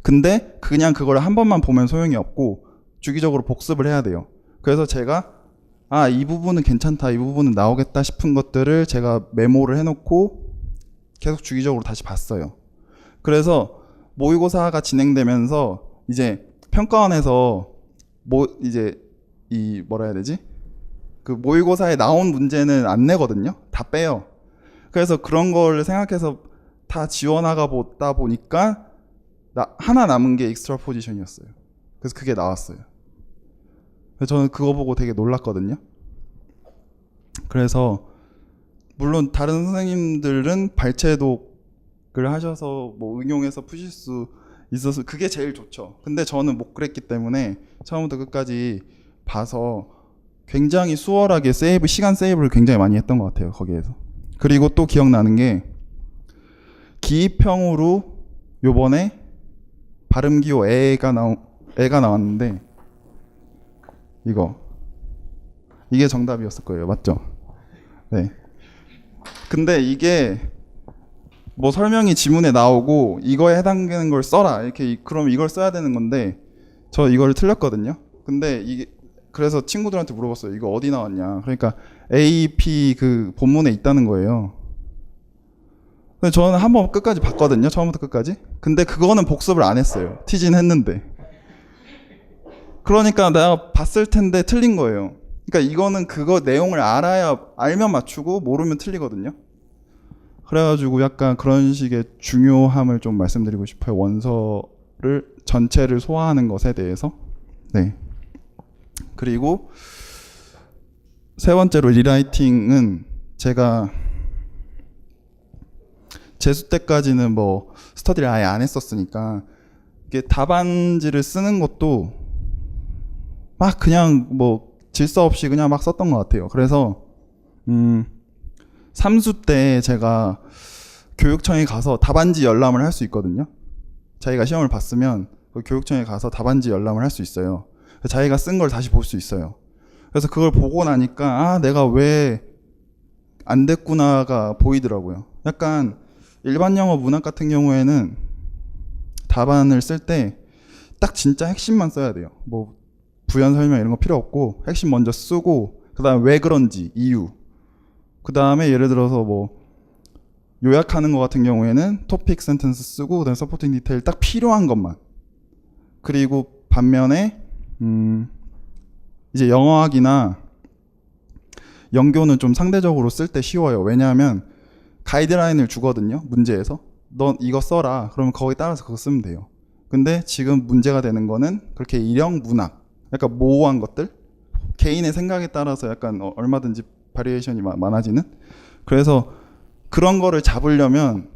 근데 그냥 그걸 한 번만 보면 소용이 없고 주기적으로 복습을 해야 돼요. 그래서 제가 이 부분은 괜찮다, 이 부분은 나오겠다 싶은 것들을 제가 메모를 해놓고 계속 주기적으로 다시 봤어요. 그래서 모의고사가 진행되면서 이제 평가원에서 뭐라 해야 되지? 그 모의고사에 나온 문제는 안 내거든요. 다 빼요. 그래서 그런 걸 생각해서 다 지워나가 보다 보니까 하나 남은 게 익스트라 포지션이었어요. 그래서 그게 나왔어요. 그래서 저는 그거 보고 되게 놀랐거든요. 그래서 물론 다른 선생님들은 발췌독을 하셔서 뭐 응용해서 푸실 수 있어서 그게 제일 좋죠. 근데 저는 못 그랬기 때문에 처음부터 끝까지 봐서 굉장히 수월하게 시간 세이브를 굉장히 많이 했던 것 같아요, 거기에서. 그리고 또 기억나는 게 기입형으로 요번에 발음기호 애가 나왔는데 이게 정답이었을 거예요. 맞죠? 네. 근데 이게 뭐 설명이 지문에 나오고 이거에 해당되는 걸 써라 그럼 이걸 써야 되는 건데 저 이걸 틀렸거든요. 근데 그래서 친구들한테 물어봤어요. 이거 어디 나왔냐? 그러니까 AEP 그 본문에 있다는 거예요. 근데 저는 한번 끝까지 봤거든요. 처음부터 끝까지. 근데 그거는 복습을 안 했어요. 티진 했는데. 그러니까 내가 봤을 텐데 틀린 거예요. 그러니까 이거는 그거 내용을 알면 맞추고 모르면 틀리거든요. 그래가지고 약간 그런 식의 중요함을 좀 말씀드리고 싶어요. 원서를 전체를 소화하는 것에 대해서. 네. 그리고 세 번째로 리라이팅은 제가 재수 때까지는 뭐 스터디를 아예 안 했었으니까 이게 답안지를 쓰는 것도 막 그냥 뭐 질서 없이 그냥 막 썼던 것 같아요. 그래서 3수 때 제가 교육청에 가서 답안지 열람을 할 수 있거든요. 자기가 시험을 봤으면 그 교육청에 가서 답안지 열람을 할 수 있어요. 자기가 쓴 걸 다시 볼 수 있어요. 그래서 그걸 보고 나니까 아 내가 왜 안 됐구나가 보이더라고요. 약간 일반 영어 문학 같은 경우에는 답안을 쓸 때 딱 진짜 핵심만 써야 돼요. 뭐 부연 설명 이런 거 필요 없고 핵심 먼저 쓰고 그다음에 왜 그런지 이유, 그다음에 예를 들어서 뭐 요약하는 거 같은 경우에는 토픽 센텐스 쓰고 그다음에 서포팅 디테일 딱 필요한 것만. 그리고 반면에 이제 영어학이나 영교는 좀 상대적으로 쓸 때 쉬워요. 왜냐하면 가이드라인을 주거든요. 문제에서 넌 이거 써라. 그러면 거기에 따라서 그거 쓰면 돼요. 근데 지금 문제가 되는 거는 그렇게 일형 문학, 약간 모호한 것들, 개인의 생각에 따라서 약간 얼마든지 바리에이션이 많아지는. 그래서 그런 거를 잡으려면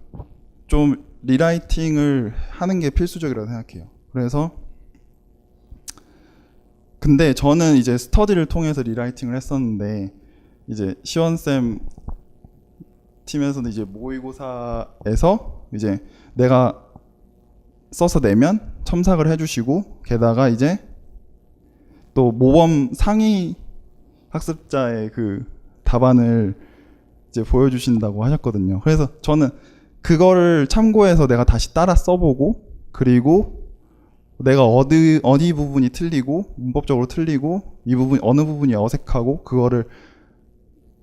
좀 리라이팅을 하는 게 필수적이라고 생각해요. 그래서 근데 저는 이제 스터디를 통해서 리라이팅을 했었는데 이제 시원쌤 팀에서는 이제 모의고사에서 이제 내가 써서 내면 첨삭을 해주시고 게다가 이제 또 모범 상위 학습자의 그 답안을 이제 보여주신다고 하셨거든요. 그래서 저는 그거를 참고해서 내가 다시 따라 써보고 그리고 내가 어디 부분이 틀리고 문법적으로 틀리고 이 부분 어느 부분이 어색하고 그거를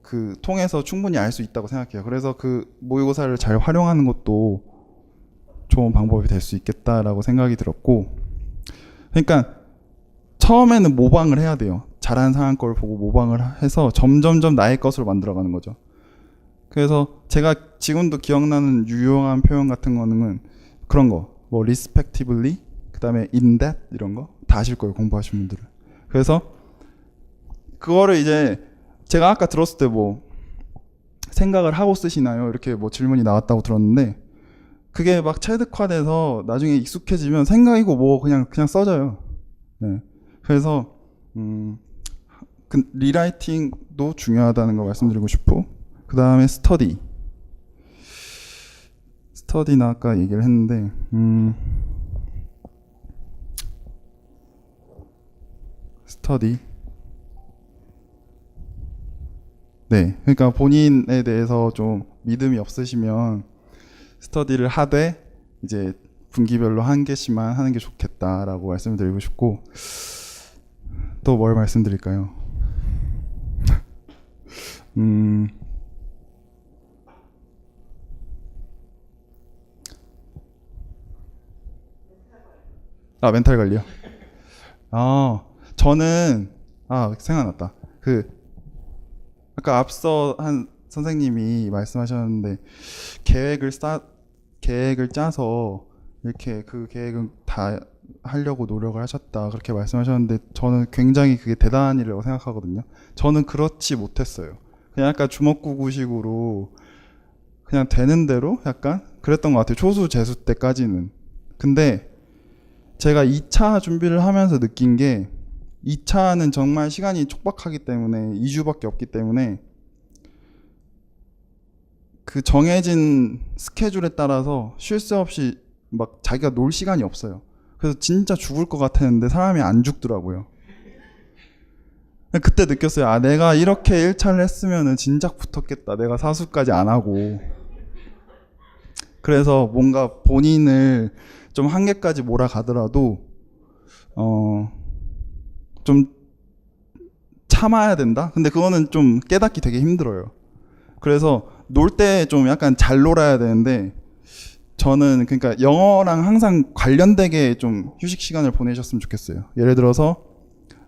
그 통해서 충분히 알 수 있다고 생각해요. 그래서 그 모의고사를 잘 활용하는 것도 좋은 방법이 될 수 있겠다라고 생각이 들었고, 그러니까 처음에는 모방을 해야 돼요. 잘하는 사람 걸 보고 모방을 해서 점점점 나의 것으로 만들어가는 거죠. 그래서 제가 지금도 기억나는 유용한 표현 같은 거는 그런 거, 뭐 respectively, 그 다음에 in that 이런 거 다 아실 거예요, 공부하신 분들은. 그래서 그거를 이제 제가 아까 들었을 때 뭐 생각을 하고 쓰시나요? 이렇게 뭐 질문이 나왔다고 들었는데 그게 막 체득화돼서 나중에 익숙해지면 생각이고 뭐 그냥 써져요. 네. 그래서 그 리라이팅도 중요하다는 거 말씀드리고 싶고, 그 다음에 스터디는 아까 얘기를 했는데 스터디. 네, 그러니까 본인에 대해서 좀 믿음이 없으시면 스터디를 하되 이제 분기별로 한 개씩만 하는 게 좋겠다라고 말씀을 드리고 싶고, 또 뭘 말씀드릴까요? 멘탈 관리요. 저는 생각났다. 아까 앞서 한 선생님이 말씀하셨는데 계획을 짜서 이렇게 그 계획은 다 하려고 노력을 하셨다 그렇게 말씀하셨는데 저는 굉장히 그게 대단한 일이라고 생각하거든요. 저는 그렇지 못했어요. 그냥 약간 주먹구구식으로 그냥 되는 대로 약간 그랬던 것 같아요. 초수 재수 때까지는. 근데 제가 2차 준비를 하면서 느낀 게 2차는 정말 시간이 촉박하기 때문에 2주밖에 없기 때문에 그 정해진 스케줄에 따라서 쉴 새 없이 막 자기가 놀 시간이 없어요. 그래서 진짜 죽을 것 같았는데 사람이 안 죽더라고요. 그때 느꼈어요. 내가 이렇게 1차를 했으면은 진작 붙었겠다. 내가 사수까지 안 하고. 그래서 뭔가 본인을 좀 한계까지 몰아가더라도 좀 참아야 된다? 근데 그거는 좀 깨닫기 되게 힘들어요. 그래서 놀 때 좀 약간 잘 놀아야 되는데 저는 그러니까 영어랑 항상 관련되게 좀 휴식 시간을 보내셨으면 좋겠어요. 예를 들어서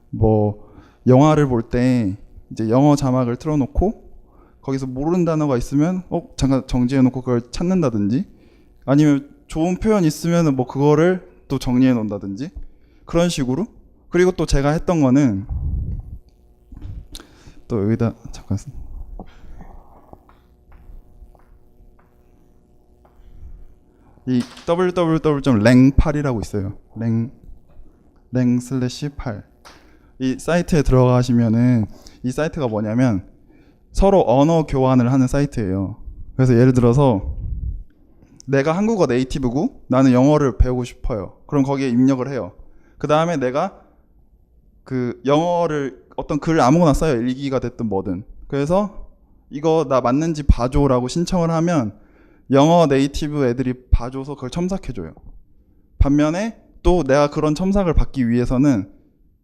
뭐 영화를 볼 때 이제 영어 자막을 틀어놓고 거기서 모르는 단어가 있으면 잠깐 정지해놓고 그걸 찾는다든지, 아니면 좋은 표현 있으면 뭐 그거를 또 정리해 놓는다든지 그런 식으로. 그리고 또 제가 했던 거는 또 여기다 잠깐 이 www.랭8이라고 있어요. 랭/8. 이 사이트에 들어가시면은 이 사이트가 뭐냐면 서로 언어 교환을 하는 사이트예요. 그래서 예를 들어서 내가 한국어 네이티브고 나는 영어를 배우고 싶어요. 그럼 거기에 입력을 해요. 그 다음에 내가 그 영어를 어떤 글 아무거나 써요. 일기가 됐든 뭐든. 그래서 이거 나 맞는지 봐줘라고 신청을 하면 영어 네이티브 애들이 봐줘서 그걸 첨삭해줘요. 반면에 또 내가 그런 첨삭을 받기 위해서는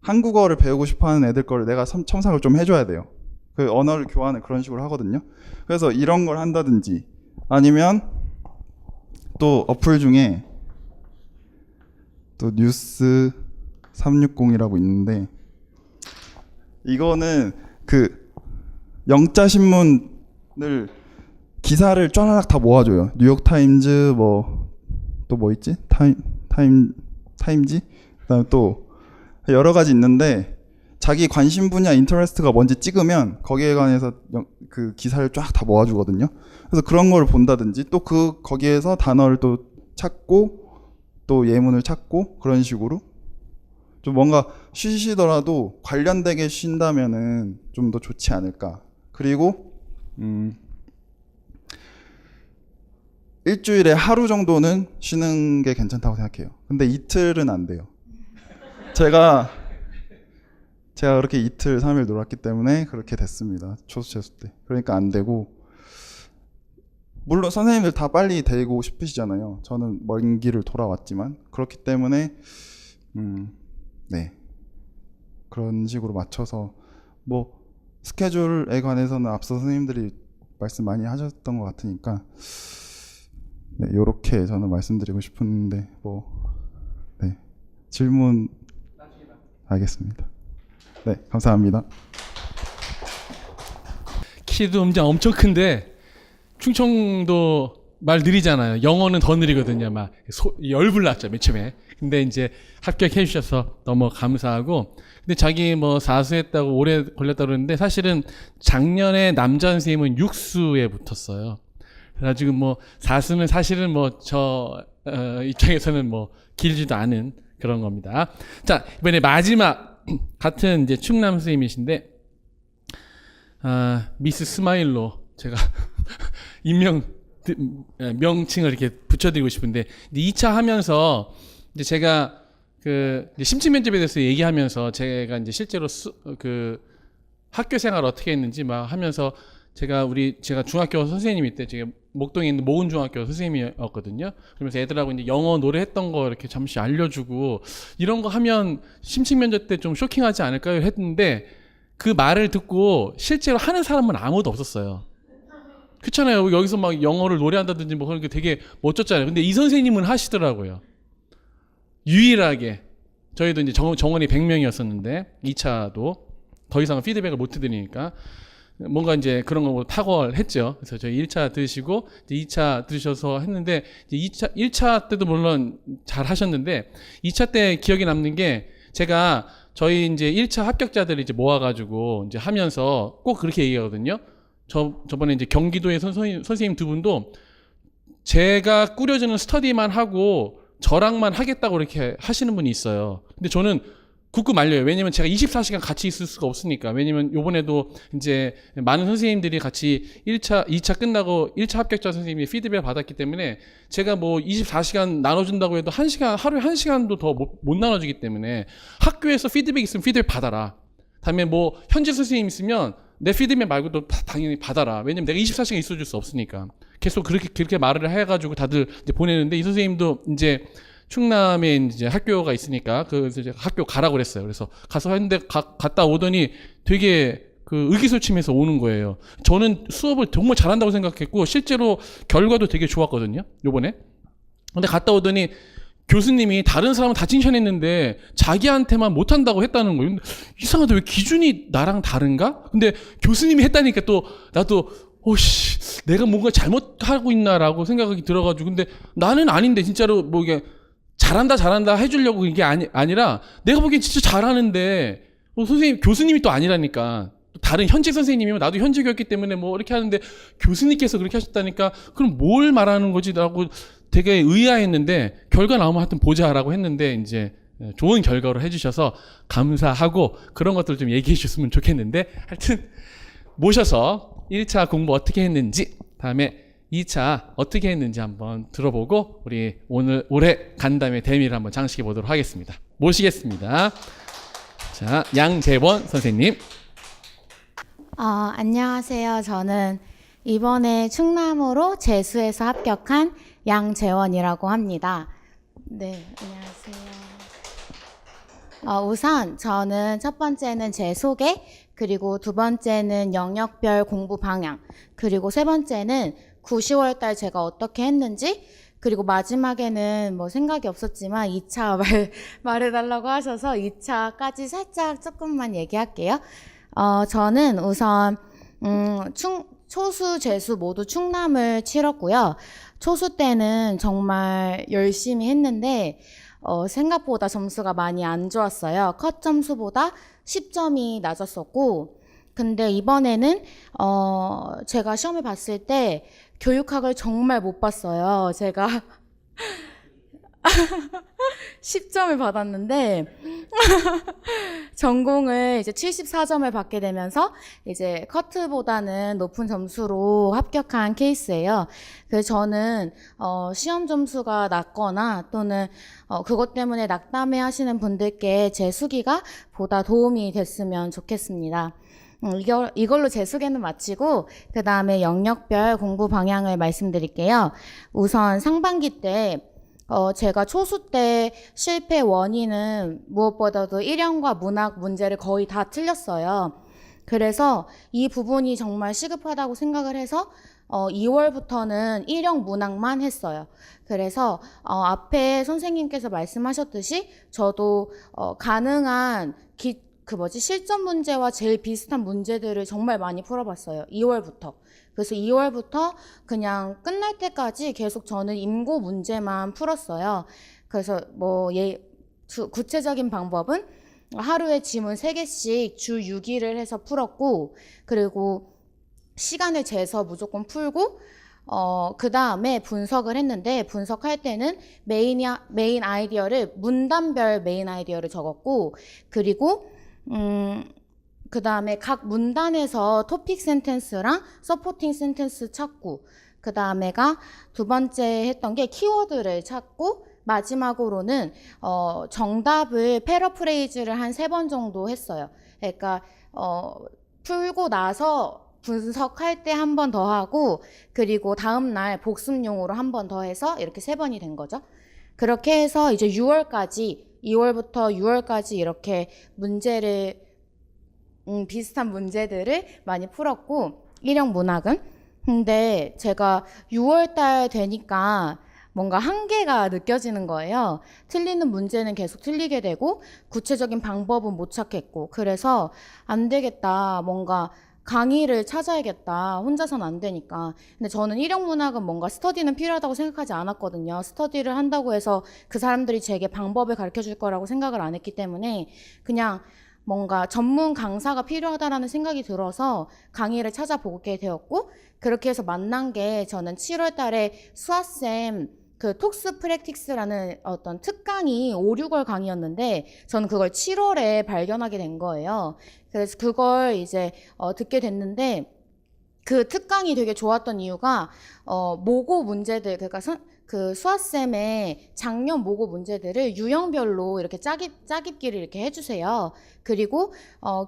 한국어를 배우고 싶어하는 애들 거를 내가 첨삭을 좀 해줘야 돼요. 그 언어를 교환을 그런 식으로 하거든요. 그래서 이런 걸 한다든지 아니면 또 어플 중에 또 뉴스 360이라고 있는데 이거는 그 영자 신문을 기사를 쫙 다 모아줘요. 뉴욕 타임즈 뭐 또 뭐 있지? 타임지? 그다음에 또 여러 가지 있는데 자기 관심 분야 인터레스트가 뭔지 찍으면 거기에 관해서 그 기사를 쫙 다 모아주거든요. 그래서 그런 걸 본다든지 또 그 거기에서 단어를 또 찾고 또 예문을 찾고 그런 식으로 좀 뭔가 쉬시더라도 관련되게 쉰다면은 좀 더 좋지 않을까. 그리고 일주일에 하루 정도는 쉬는 게 괜찮다고 생각해요. 근데 이틀은 안 돼요. 제가 그렇게 이틀 3일 놀았기 때문에 그렇게 됐습니다. 초수 재수 때. 그러니까 안 되고 물론 선생님들 다 빨리 되고 싶으시잖아요. 저는 먼 길을 돌아왔지만 그렇기 때문에 네 그런 식으로 맞춰서 뭐 스케줄에 관해서는 앞서 선생님들이 말씀 많이 하셨던 것 같으니까 네 요렇게 저는 말씀드리고 싶은데 뭐 네 질문 알겠습니다. 네 감사합니다. 키도 엄청 큰데 충청도 말 느리잖아요. 영어는 더 느리거든요. 막 열불 났죠 맨 처음에. 근데 이제 합격해 주셔서 너무 감사하고. 근데 자기 뭐 사수했다고 오래 걸렸다고 그러는데 사실은 작년에 남자 선생님은 육수에 붙었어요. 그래가지고 뭐 사수는 사실은 뭐 저 입장에서는 뭐 길지도 않은 그런 겁니다. 자 이번에 마지막 같은 이제 충남 선생님이신데 미스 스마일로 제가 명칭을 이렇게 붙여드리고 싶은데 2차 하면서 이제 제가 그 심층 면접에 대해서 얘기하면서 제가 이제 실제로 그 학교 생활 어떻게 했는지 막 하면서 제가 중학교 선생님이 때 제가 목동에 있는 모은중학교 선생님이었거든요. 그러면서 애들하고 이제 영어 노래 했던 거 이렇게 잠시 알려주고 이런 거 하면 심층 면접 때 좀 쇼킹하지 않을까요? 했는데 그 말을 듣고 실제로 하는 사람은 아무도 없었어요. 그렇잖아요. 여기서 막 영어를 노래한다든지 뭐 그런 게 되게 멋졌잖아요. 근데 이 선생님은 하시더라고요. 유일하게 저희도 이제 정원이 100명이었었는데 2차도 더 이상은 피드백을 못 드리니까 뭔가 이제 그런 거 탁월했죠. 그래서 저희 1차 들으시고 이제 2차 들으셔서 했는데 이제 1차 때도 물론 잘 하셨는데 2차 때 기억에 남는 게 제가 저희 이제 1차 합격자들 이제 모아가지고 이제 하면서 꼭 그렇게 얘기하거든요. 저번에 이제 경기도의 선생님 두 분도 제가 꾸려주는 스터디만 하고 저랑만 하겠다고 이렇게 하시는 분이 있어요. 근데 저는 굳고 말려요. 왜냐면 제가 24시간 같이 있을 수가 없으니까. 왜냐면 요번에도 이제 많은 선생님들이 같이 2차 끝나고 1차 합격자 선생님이 피드백을 받았기 때문에 제가 뭐 24시간 나눠준다고 해도 하루에 1시간도 더 못 나눠주기 때문에 학교에서 피드백 있으면 피드백 받아라. 다음에 뭐 현지 선생님 있으면 내 피드백 말고도 당연히 받아라. 왜냐면 내가 24시간 있어줄 수 없으니까. 계속 그렇게 말을 해가지고 다들 이제 보내는데 이 선생님도 이제 충남에 이제 학교가 있으니까 그래서 이제 학교 가라고 그랬어요. 그래서 가서 했는데 갔다 오더니 되게 그 의기소침해서 오는 거예요. 저는 수업을 정말 잘한다고 생각했고 실제로 결과도 되게 좋았거든요. 요번에. 근데 갔다 오더니 교수님이 다른 사람은 다 칭찬했는데 자기한테만 못한다고 했다는 거예요. 이상하다. 왜 기준이 나랑 다른가? 근데 교수님이 했다니까 또 나도 오씨 내가 뭔가 잘못하고 있나라고 생각이 들어가지고 근데 나는 아닌데 진짜로 뭐 이게 잘한다 해주려고 이게 아니라 내가 보기엔 진짜 잘하는데 선생님 교수님이 또 아니라니까 다른 현직 선생님이면 나도 현직이었기 때문에 뭐 이렇게 하는데 교수님께서 그렇게 하셨다니까 그럼 뭘 말하는 거지라고 되게 의아했는데 결과 나오면 하여튼 보자라고 했는데 이제 좋은 결과로 해주셔서 감사하고 그런 것들 좀 얘기해 주셨으면 좋겠는데 하여튼 모셔서 1차 공부 어떻게 했는지 다음에 2차 어떻게 했는지 한번 들어보고 우리 올해 간담회 대미를 한번 장식해 보도록 하겠습니다. 모시겠습니다. 자, 양재원 선생님. 안녕하세요. 저는 이번에 충남으로 재수해서 합격한 양재원이라고 합니다. 네, 안녕하세요. 우선 저는 첫 번째는 제 소개, 그리고 두 번째는 영역별 공부 방향, 그리고 세 번째는 9, 10월 달 제가 어떻게 했는지, 그리고 마지막에는 뭐 생각이 없었지만 2차 말해달라고 하셔서 2차까지 살짝 조금만 얘기할게요. 저는 우선 초수, 재수 모두 충남을 치렀고요. 초수 때는 정말 열심히 했는데 생각보다 점수가 많이 안 좋았어요. 컷 점수보다 10점이 낮았었고, 근데 이번에는 제가 시험을 봤을 때 교육학을 정말 못 봤어요. 제가 10점을 받았는데 전공을 이제 74점을 받게 되면서 이제 커트보다는 높은 점수로 합격한 케이스예요. 그래서 저는 시험 점수가 낮거나 또는 그것 때문에 낙담해 하시는 분들께 제 수기가 보다 도움이 됐으면 좋겠습니다. 이걸로 제 소개는 마치고 그 다음에 영역별 공부 방향을 말씀드릴게요. 우선 상반기 때 제가 초수 때 실패 원인은 무엇보다도 일형과 문학 문제를 거의 다 틀렸어요. 그래서 이 부분이 정말 시급하다고 생각을 해서 2월부터는 일형 문학만 했어요. 그래서 앞에 선생님께서 말씀하셨듯이 저도 가능한 실전 문제와 제일 비슷한 문제들을 정말 많이 풀어봤어요. 2월부터. 그래서 2월부터 그냥 끝날 때까지 계속 저는 임고 문제만 풀었어요. 그래서 구체적인 방법은 하루에 지문 3개씩 주 6일을 해서 풀었고, 그리고 시간을 재서 무조건 풀고, 그 다음에 분석을 했는데, 분석할 때는 메인 아이디어를, 문단별 메인 아이디어를 적었고, 그리고 그 다음에 각 문단에서 토픽 센텐스랑 서포팅 센텐스 찾고, 그 다음에가 두 번째 했던 게 키워드를 찾고, 마지막으로는 정답을 패러프레이즈를 한 3번 정도 했어요. 그러니까 풀고 나서 분석할 때 한 번 더 하고, 그리고 다음날 복습용으로 한 번 더 해서 이렇게 3번이 된 거죠. 그렇게 해서 이제 6월까지 2월부터 6월까지 이렇게 문제를 비슷한 문제들을 많이 풀었고, 일형 문학은. 근데 제가 6월달 되니까 뭔가 한계가 느껴지는 거예요. 틀리는 문제는 계속 틀리게 되고 구체적인 방법은 못 찾겠고, 그래서 안 되겠다, 뭔가 강의를 찾아야겠다, 혼자서는 안 되니까. 근데 저는 일형 문학은 뭔가 스터디는 필요하다고 생각하지 않았거든요. 스터디를 한다고 해서 그 사람들이 제게 방법을 가르쳐 줄 거라고 생각을 안 했기 때문에 그냥 뭔가 전문 강사가 필요하다라는 생각이 들어서 강의를 찾아보게 되었고, 그렇게 해서 만난 게 저는 7월 달에 수아쌤 그 톡스 프랙틱스라는 어떤 특강이 5, 6월 강의였는데 저는 그걸 7월에 발견하게 된 거예요. 그래서 그걸 이제 듣게 됐는데, 그 특강이 되게 좋았던 이유가 모고 문제들, 그러니까 그 수아쌤의 작년 모고 문제들을 유형별로 이렇게 짜깁기를 이렇게 해주세요. 그리고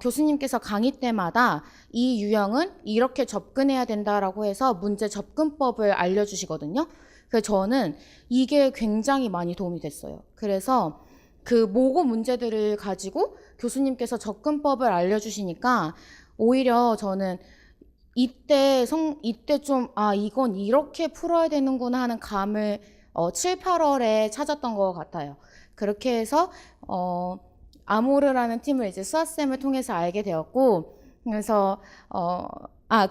교수님께서 강의 때마다 이 유형은 이렇게 접근해야 된다라고 해서 문제 접근법을 알려주시거든요. 그래서 저는 이게 굉장히 많이 도움이 됐어요. 그래서 그 모고 문제들을 가지고 교수님께서 접근법을 알려주시니까 오히려 저는 이때 좀 이건 이렇게 풀어야 되는구나 하는 감을 7, 8월에 찾았던 것 같아요. 그렇게 해서 아모르라는 팀을 이제 수아쌤을 통해서 알게 되었고, 그래서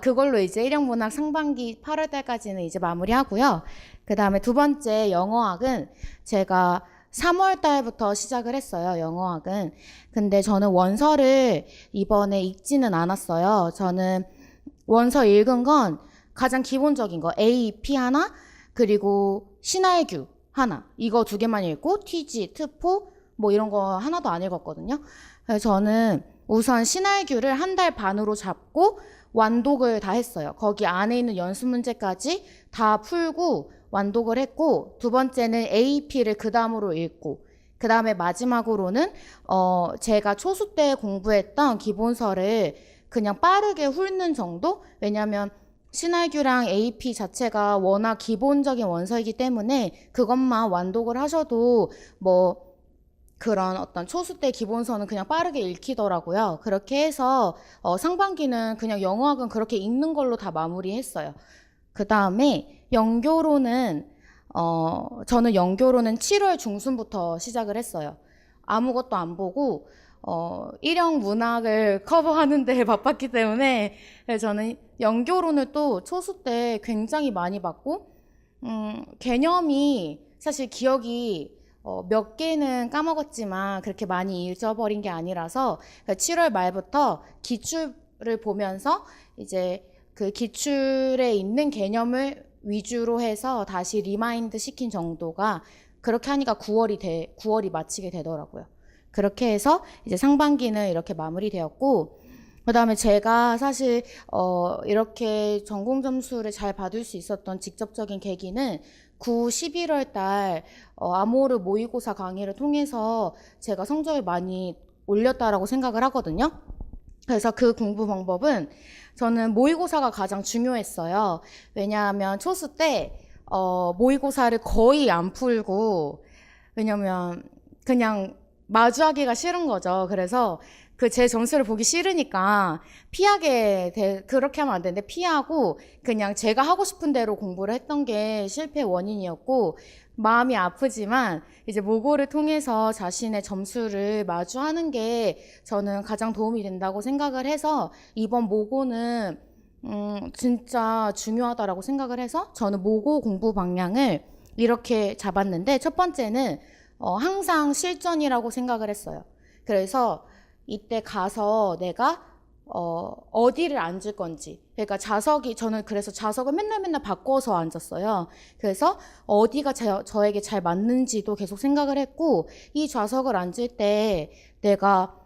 그걸로 이제 일형 문학 상반기 8월 달까지는 이제 마무리하고요. 그 다음에 두 번째 영어학은 제가 3월 달부터 시작을 했어요, 영어학은. 근데 저는 원서를 이번에 읽지는 않았어요. 저는 원서 읽은 건 가장 기본적인 거 A, P 하나, 그리고 신할규 하나, 이거 2개만 읽고 TG, 트포 뭐 이런 거 하나도 안 읽었거든요. 그래서 저는 우선 신할규를 한 달 반으로 잡고 완독을 다 했어요. 거기 안에 있는 연습 문제까지 다 풀고 완독을 했고, 두 번째는 AP를 그 다음으로 읽고, 그 다음에 마지막으로는 제가 초수 때 공부했던 기본서를 그냥 빠르게 훑는 정도? 왜냐면 신할규랑 AP 자체가 워낙 기본적인 원서이기 때문에 그것만 완독을 하셔도 뭐 그런 어떤 초수 때 기본서는 그냥 빠르게 읽히더라고요. 그렇게 해서 상반기는 그냥 영어학은 그렇게 읽는 걸로 다 마무리했어요. 그 다음에 연교로는 저는 연교로는 7월 중순부터 시작을 했어요. 아무것도 안 보고 일형 문학을 커버하는 데 바빴기 때문에 저는 연교론을 또 초수 때 굉장히 많이 봤고, 개념이 사실 기억이 몇 개는 까먹었지만 그렇게 많이 잊어버린 게 아니라서 7월 말부터 기출을 보면서 이제 그 기출에 있는 개념을 위주로 해서 다시 리마인드 시킨 정도가, 그렇게 하니까 9월이 마치게 되더라고요. 그렇게 해서 이제 상반기는 이렇게 마무리되었고, 그 다음에 제가 사실 이렇게 전공 점수를 잘 받을 수 있었던 직접적인 계기는 11월 달 아모르 모의고사 강의를 통해서 제가 성적을 많이 올렸다라고 생각을 하거든요. 그래서 그 공부 방법은 저는 모의고사가 가장 중요했어요. 왜냐하면 초수 때 모의고사를 거의 안 풀고, 왜냐면 그냥 마주하기가 싫은 거죠. 그래서 그 제 점수를 보기 싫으니까 그렇게 하면 안 되는데 피하고 그냥 제가 하고 싶은 대로 공부를 했던 게 실패의 원인이었고, 마음이 아프지만 이제 모고를 통해서 자신의 점수를 마주하는 게 저는 가장 도움이 된다고 생각을 해서 이번 모고는 진짜 중요하다라고 생각을 해서 저는 모고 공부 방향을 이렇게 잡았는데, 첫 번째는 항상 실전이라고 생각을 했어요. 그래서 이때 가서 내가 어디를 앉을 건지, 그러니까 저는 그래서 좌석을 맨날 바꿔서 앉았어요. 그래서 어디가 저에게 잘 맞는지도 계속 생각을 했고, 이 좌석을 앉을 때 내가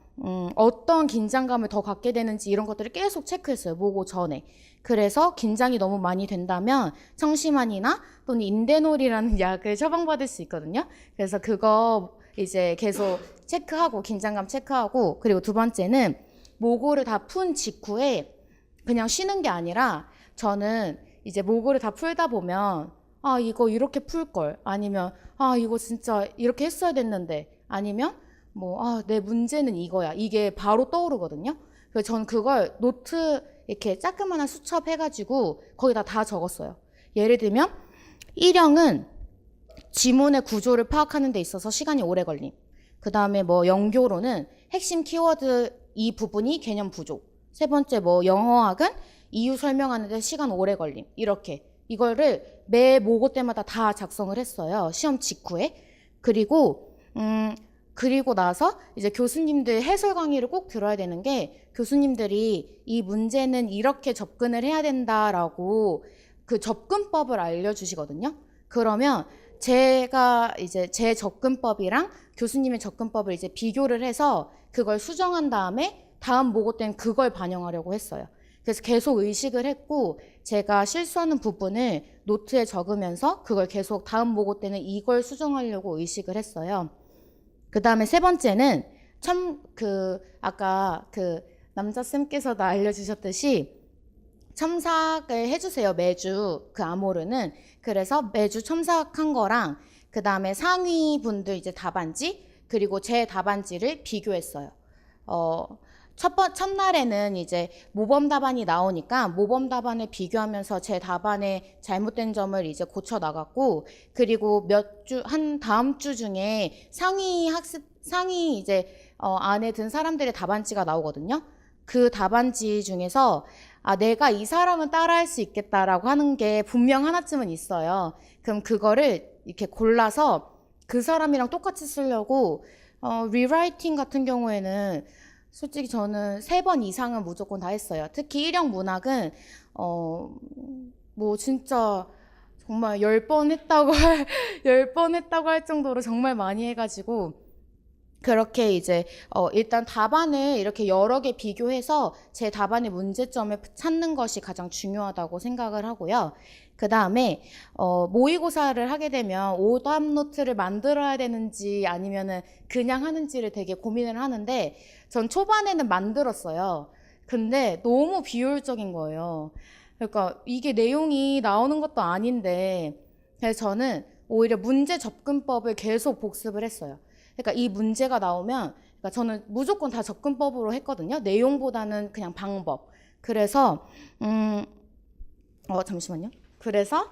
어떤 긴장감을 더 갖게 되는지 이런 것들을 계속 체크했어요, 모고 전에. 그래서 긴장이 너무 많이 된다면 청심환이나 또는 인대놀이라는 약을 처방받을 수 있거든요. 그래서 그거 이제 계속 체크하고, 긴장감 체크하고, 그리고 두 번째는 모고를 다 푼 직후에 그냥 쉬는 게 아니라, 저는 이제 모고를 다 풀다 보면 이거 이렇게 풀걸, 아니면 이거 진짜 이렇게 했어야 됐는데, 아니면 내 문제는 이거야, 이게 바로 떠오르거든요. 그래서 저는 그걸 노트 이렇게 조그마한 수첩해가지고 거기다 다 적었어요. 예를 들면 1형은 지문의 구조를 파악하는 데 있어서 시간이 오래 걸림. 그 다음에 연교로는 핵심 키워드 이 부분이 개념 부족. 세 번째 영어학은 이유 설명하는 데 시간 오래 걸림. 이렇게 이거를 매 모고 때마다 다 작성을 했어요, 시험 직후에. 그리고 나서 이제 교수님들 해설 강의를 꼭 들어야 되는 게, 교수님들이 이 문제는 이렇게 접근을 해야 된다라고 그 접근법을 알려주시거든요. 그러면 제가 이제 제 접근법이랑 교수님의 접근법을 이제 비교를 해서 그걸 수정한 다음에 다음 모고 때는 그걸 반영하려고 했어요. 그래서 계속 의식을 했고, 제가 실수하는 부분을 노트에 적으면서 그걸 계속 다음 모고 때는 이걸 수정하려고 의식을 했어요. 그 다음에 세 번째는 아까 남자쌤께서도 알려주셨듯이 첨삭을 해주세요, 매주. 그 아모르는. 그래서 매주 첨삭한 거랑 그 다음에 상위 분들 이제 답안지, 그리고 제 답안지를 비교했어요. 첫날에는 이제 모범 답안이 나오니까 모범 답안을 비교하면서 제 답안에 잘못된 점을 이제 고쳐 나갔고, 그리고 다음 주 중에 상위 이제 안에 든 사람들의 답안지가 나오거든요. 그 답안지 중에서 내가 이 사람은 따라할 수 있겠다라고 하는 게 분명 하나쯤은 있어요. 그럼 그거를 이렇게 골라서 그 사람이랑 똑같이 쓰려고, 리라이팅 같은 경우에는 솔직히 저는 3번 이상은 무조건 다 했어요. 특히 1형 문학은 진짜 정말 10번 했다고 10번 했다고 할 정도로 정말 많이 해가지고, 그렇게 이제 일단 답안을 이렇게 여러 개 비교해서 제 답안의 문제점을 찾는 것이 가장 중요하다고 생각을 하고요. 그 다음에 모의고사를 하게 되면 오답 노트를 만들어야 되는지 아니면은 그냥 하는지를 되게 고민을 하는데 전 초반에는 만들었어요. 근데 너무 비효율적인 거예요. 그러니까 이게 내용이 나오는 것도 아닌데 그래서 저는 오히려 문제 접근법을 계속 복습을 했어요. 그러니까 이 문제가 나오면 그러니까 저는 무조건 다 접근법으로 했거든요. 내용보다는 그냥 방법. 그래서 잠시만요. 그래서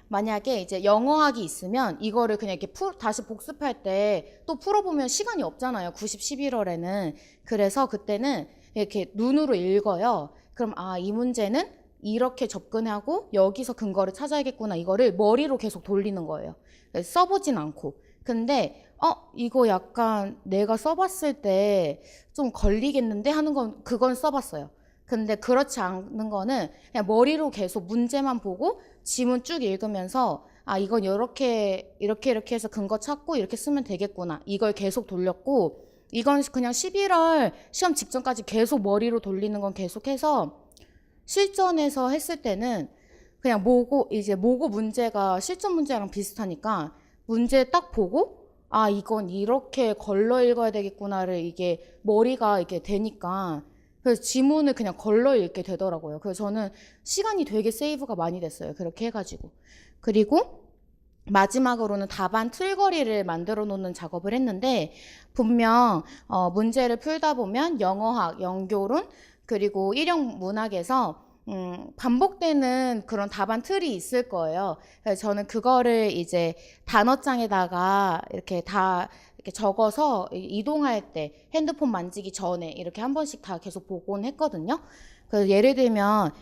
만약에 이제 영어학이 있으면 이거를 그냥 이렇게 다시 복습할 때 또 풀어보면 시간이 없잖아요. 90, 11월에는. 그래서 그때는 이렇게 눈으로 읽어요. 그럼 이 문제는 이렇게 접근하고 여기서 근거를 찾아야겠구나. 이거를 머리로 계속 돌리는 거예요. 써보진 않고. 근데 이거 약간 내가 써봤을 때 좀 걸리겠는데 하는 건 그건 써봤어요. 근데 그렇지 않는 거는 그냥 머리로 계속 문제만 보고 지문 쭉 읽으면서 이건 이렇게 해서 근거 찾고 이렇게 쓰면 되겠구나. 이걸 계속 돌렸고 이건 그냥 11월 시험 직전까지 계속 머리로 돌리는 건 계속해서 실전에서 했을 때는 그냥 모고 문제가 실전 문제랑 비슷하니까 문제 딱 보고 이건 이렇게 걸러 읽어야 되겠구나를 이게 머리가 이게 되니까 그래서 지문을 그냥 걸러 읽게 되더라고요. 그래서 저는 시간이 되게 세이브가 많이 됐어요. 그렇게 해가지고. 그리고 마지막으로는 답안 틀거리를 만들어 놓는 작업을 했는데 분명 문제를 풀다 보면 영어학, 영교론 그리고 일형 문학에서 반복되는 그런 답안 틀이 있을 거예요. 그래서 저는 그거를 이제 단어장에다가 이렇게 다 이렇게 적어서 이동할 때 핸드폰 만지기 전에 이렇게 한 번씩 다 계속 보곤 했거든요. 그래서 예를 들면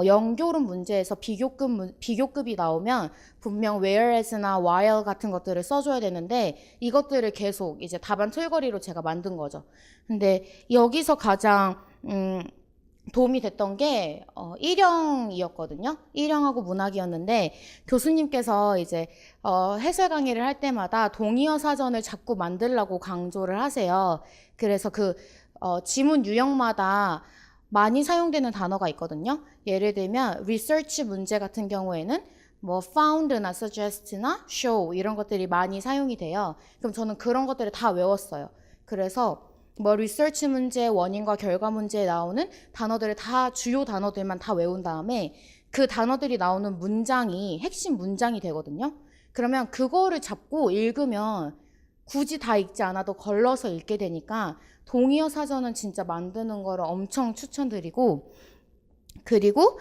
영교론 문제에서 비교급이 나오면 분명 whereas나 while 같은 것들을 써줘야 되는데 이것들을 계속 이제 답안 틀거리로 제가 만든 거죠. 근데 여기서 가장 도움이 됐던 게 일형이었거든요. 일형하고 문학이었는데 교수님께서 이제 해설 강의를 할 때마다 동의어 사전을 자꾸 만들라고 강조를 하세요. 그래서 그 지문 유형마다 많이 사용되는 단어가 있거든요. 예를 들면 research 문제 같은 경우에는 뭐 found나 suggest나 show 이런 것들이 많이 사용이 돼요. 그럼 저는 그런 것들을 다 외웠어요. 그래서 뭐 리서치 문제, 원인과 결과 문제에 나오는 단어들을 다 주요 단어들만 다 외운 다음에 그 단어들이 나오는 문장이 핵심 문장이 되거든요. 그러면 그거를 잡고 읽으면 굳이 다 읽지 않아도 걸러서 읽게 되니까 동의어 사전은 진짜 만드는 거를 엄청 추천드리고 그리고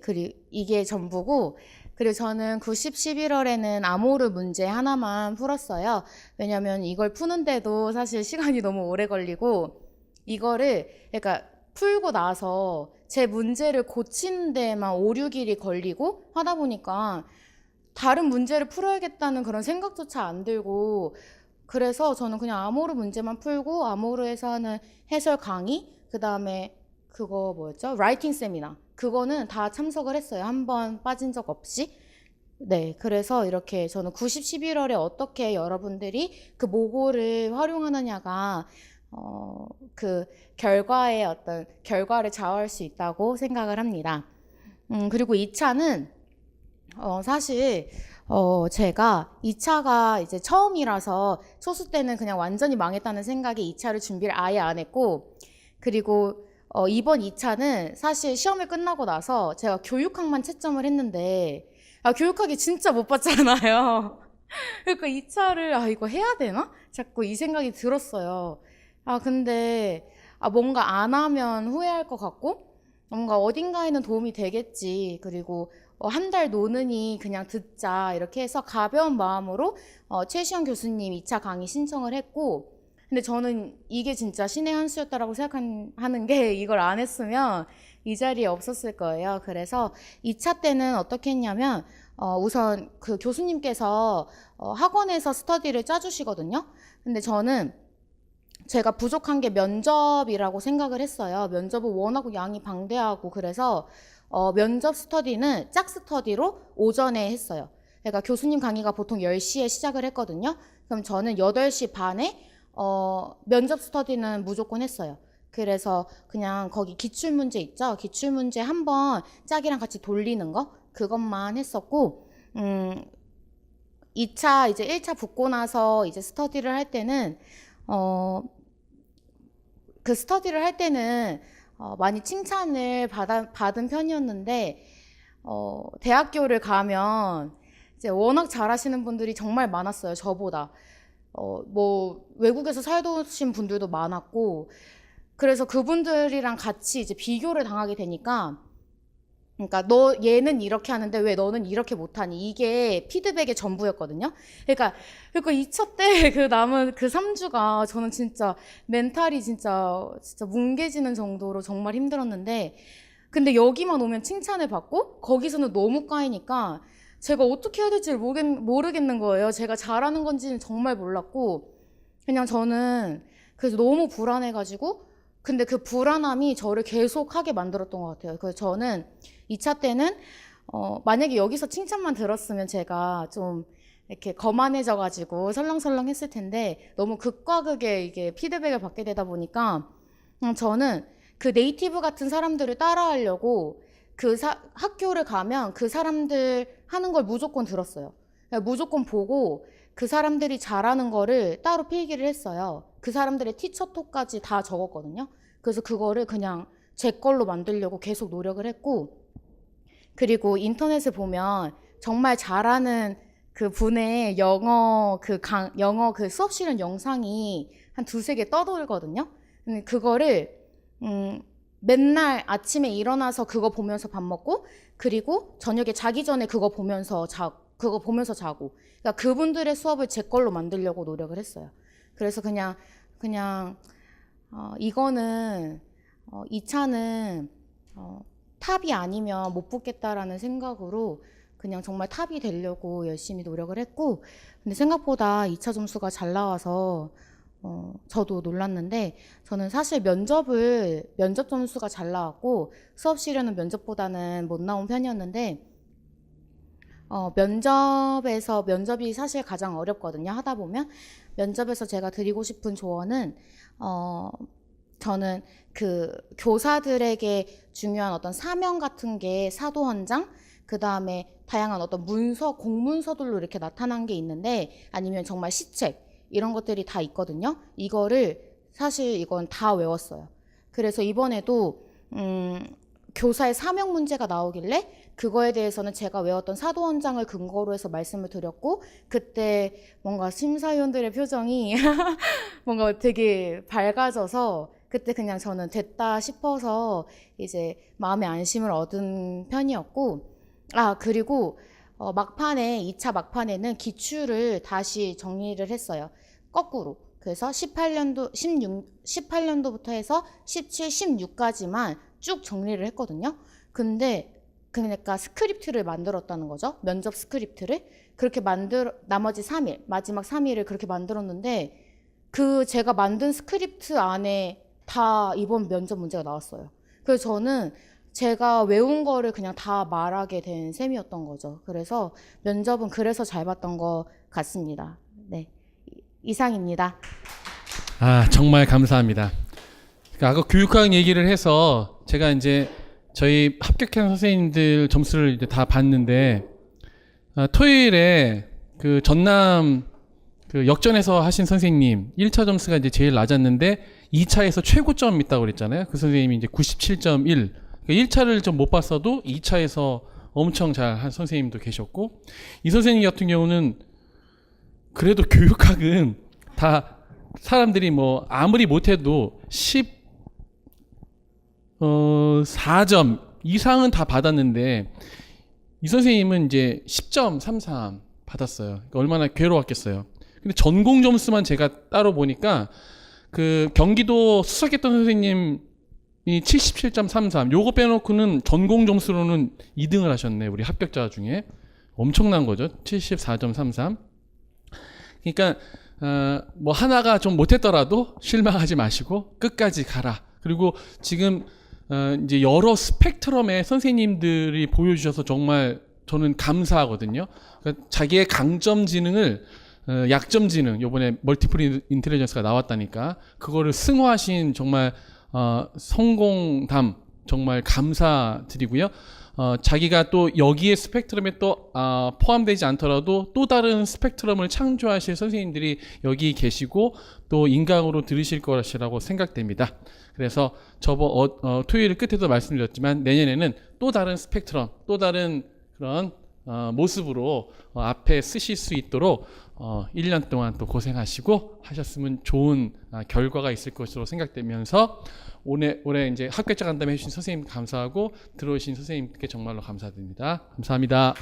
그리고 이게 전부고 그리고 저는 90, 11월에는 아모르 문제 하나만 풀었어요. 왜냐면 이걸 푸는데도 사실 시간이 너무 오래 걸리고 이거를 그러니까 풀고 나서 제 문제를 고치는 데만 5, 6일이 걸리고 하다 보니까 다른 문제를 풀어야겠다는 그런 생각조차 안 들고 그래서 저는 그냥 아모르 문제만 풀고 아모르에서 하는 해설 강의 그 다음에 그거 뭐였죠? 라이팅 세미나 그거는 다 참석을 했어요. 한 번 빠진 적 없이. 네, 그래서 이렇게 저는 90, 11월에 어떻게 여러분들이 그 모고를 활용하느냐가 그 결과의 어떤 결과를 좌우할 수 있다고 생각을 합니다. 그리고 2차는 사실 제가 2차가 이제 처음이라서 초수 때는 그냥 완전히 망했다는 생각에 2차를 준비를 아예 안 했고 그리고 이번 2차는 사실 시험을 끝나고 나서 제가 교육학만 채점을 했는데 교육학이 진짜 못 봤잖아요. 그러니까 2차를 이거 해야 되나? 자꾸 이 생각이 들었어요. 근데 뭔가 안 하면 후회할 것 같고 뭔가 어딘가에는 도움이 되겠지. 그리고 한 달 노느니 그냥 듣자 이렇게 해서 가벼운 마음으로 최시영 교수님 2차 강의 신청을 했고 근데 저는 이게 진짜 신의 한 수였다라고 생각하는 게 이걸 안 했으면 이 자리에 없었을 거예요. 그래서 2차 때는 어떻게 했냐면 우선 그 교수님께서 학원에서 스터디를 짜주시거든요. 근데 저는 제가 부족한 게 면접이라고 생각을 했어요. 면접은 워낙 양이 방대하고 그래서 면접 스터디는 짝 스터디로 오전에 했어요. 그러니까 교수님 강의가 보통 10시에 시작을 했거든요. 그럼 저는 8시 반에 면접 스터디는 무조건 했어요. 그래서 그냥 거기 기출문제 있죠? 기출문제 한번 짝이랑 같이 돌리는 거? 그것만 했었고, 2차, 이제 1차 붙고 나서 이제 스터디를 할 때는, 그 스터디를 할 때는, 많이 칭찬을 받은 편이었는데, 대학교를 가면 이제 워낙 잘하시는 분들이 정말 많았어요, 저보다. 뭐, 외국에서 살다 오신 분들도 많았고, 그래서 그분들이랑 같이 이제 비교를 당하게 되니까, 그러니까 너 얘는 이렇게 하는데 왜 너는 이렇게 못하니? 이게 피드백의 전부였거든요. 그러니까 2차 때 그 남은 그 3주가 저는 진짜 멘탈이 진짜 뭉개지는 정도로 정말 힘들었는데, 근데 여기만 오면 칭찬을 받고 거기서는 너무 까이니까 제가 어떻게 해야 될지 모르겠는 거예요. 제가 잘하는 건지는 정말 몰랐고, 그냥 저는 그래서 너무 불안해가지고, 근데 그 불안함이 저를 계속하게 만들었던 것 같아요. 그래서 저는 2차 때는 만약에 여기서 칭찬만 들었으면 제가 좀 이렇게 거만해져가지고 설렁설렁 했을 텐데, 너무 극과 극의 이게 피드백을 받게 되다 보니까 저는 그 네이티브 같은 사람들을 따라하려고 학교를 가면 그 사람들 하는 걸 무조건 들었어요. 그러니까 무조건 보고 그 사람들이 잘하는 거를 따로 필기를 했어요. 그 사람들의 티처톡까지 다 적었거든요. 그래서 그거를 그냥 제 걸로 만들려고 계속 노력을 했고, 그리고 인터넷에 보면 정말 잘하는 그 분의 영어 그 수업 실현 영상이 한 2-3개 떠돌거든요. 근데 그거를 맨날 아침에 일어나서 그거 보면서 밥 먹고, 그리고 저녁에 자기 전에 그거 보면서 자고. 그러니까 그분들의 수업을 제 걸로 만들려고 노력을 했어요. 그래서 그냥 이거는 2차는 탑이 아니면 못 붙겠다라는 생각으로 그냥 정말 탑이 되려고 열심히 노력을 했고, 근데 생각보다 2차 점수가 잘 나와서 저도 놀랐는데, 저는 사실 면접 점수가 잘 나왔고 수업 실현은 면접보다는 못 나온 편이었는데, 면접이 사실 가장 어렵거든요. 하다 보면 면접에서 제가 드리고 싶은 조언은 저는 그 교사들에게 중요한 어떤 사명 같은 게 사도헌장, 그 다음에 다양한 어떤 공문서들로 이렇게 나타난 게 있는데, 아니면 정말 시책 이런 것들이 다 있거든요. 이건 다 외웠어요. 그래서 이번에도 교사의 사명 문제가 나오길래 그거에 대해서는 제가 외웠던 사도헌장을 근거로 해서 말씀을 드렸고, 그때 뭔가 심사위원들의 표정이 뭔가 되게 밝아져서 그때 그냥 저는 됐다 싶어서 이제 마음의 안심을 얻은 편이었고, 그리고 2차 막판에는 기출을 다시 정리를 했어요. 거꾸로. 그래서 18년도부터 해서 17, 16까지만 쭉 정리를 했거든요. 근데 그러니까 스크립트를 만들었다는 거죠. 면접 스크립트를. 그렇게 나머지 3일, 마지막 3일을 그렇게 만들었는데, 제가 만든 스크립트 안에 다 이번 면접 문제가 나왔어요. 그래서 저는 제가 외운 거를 그냥 다 말하게 된 셈이었던 거죠. 그래서 면접은 그래서 잘 봤던 것 같습니다. 네. 이상입니다. 정말 감사합니다. 아까 교육학 얘기를 해서 제가 이제 저희 합격한 선생님들 점수를 이제 다 봤는데, 토요일에 그 전남 그 역전에서 하신 선생님 1차 점수가 이제 제일 낮았는데 2차에서 최고점 있다고 그랬잖아요. 그 선생님이 이제 97.1. 그러니까 1차를 좀 못 봤어도 2차에서 엄청 잘한 선생님도 계셨고, 이 선생님 같은 경우는 그래도 교육학은 다 사람들이 뭐 아무리 못해도 4점 이상은 다 받았는데, 이 선생님은 이제 10.33 받았어요. 그러니까 얼마나 괴로웠겠어요. 근데 전공 점수만 제가 따로 보니까 그 경기도 수석했던 선생님이 77.33, 요거 빼놓고는 전공 점수로는 2등을 하셨네. 우리 합격자 중에 엄청난 거죠. 74.33. 그러니까 뭐 하나가 좀 못했더라도 실망하지 마시고 끝까지 가라. 그리고 지금 이제 여러 스펙트럼의 선생님들이 보여주셔서 정말 저는 감사하거든요. 그러니까 자기의 강점 지능을 약점 지능, 요번에 멀티플 인텔리전스가 나왔다니까 그거를 승화하신 정말 성공담 정말 감사드리고요. 자기가 또 여기에 스펙트럼에 또 포함되지 않더라도 또 다른 스펙트럼을 창조하실 선생님들이 여기 계시고 또 인강으로 들으실 것이라고 생각됩니다. 그래서 토요일 끝에도 말씀드렸지만 내년에는 또 다른 스펙트럼, 또 다른 그런 모습으로 앞에 쓰실 수 있도록 1년 동안 또 고생하시고 하셨으면 좋은 결과가 있을 것으로 생각되면서 올해 이제 학교장 간담회 해주신 선생님 감사하고 들어오신 선생님께 정말로 감사드립니다. 감사합니다.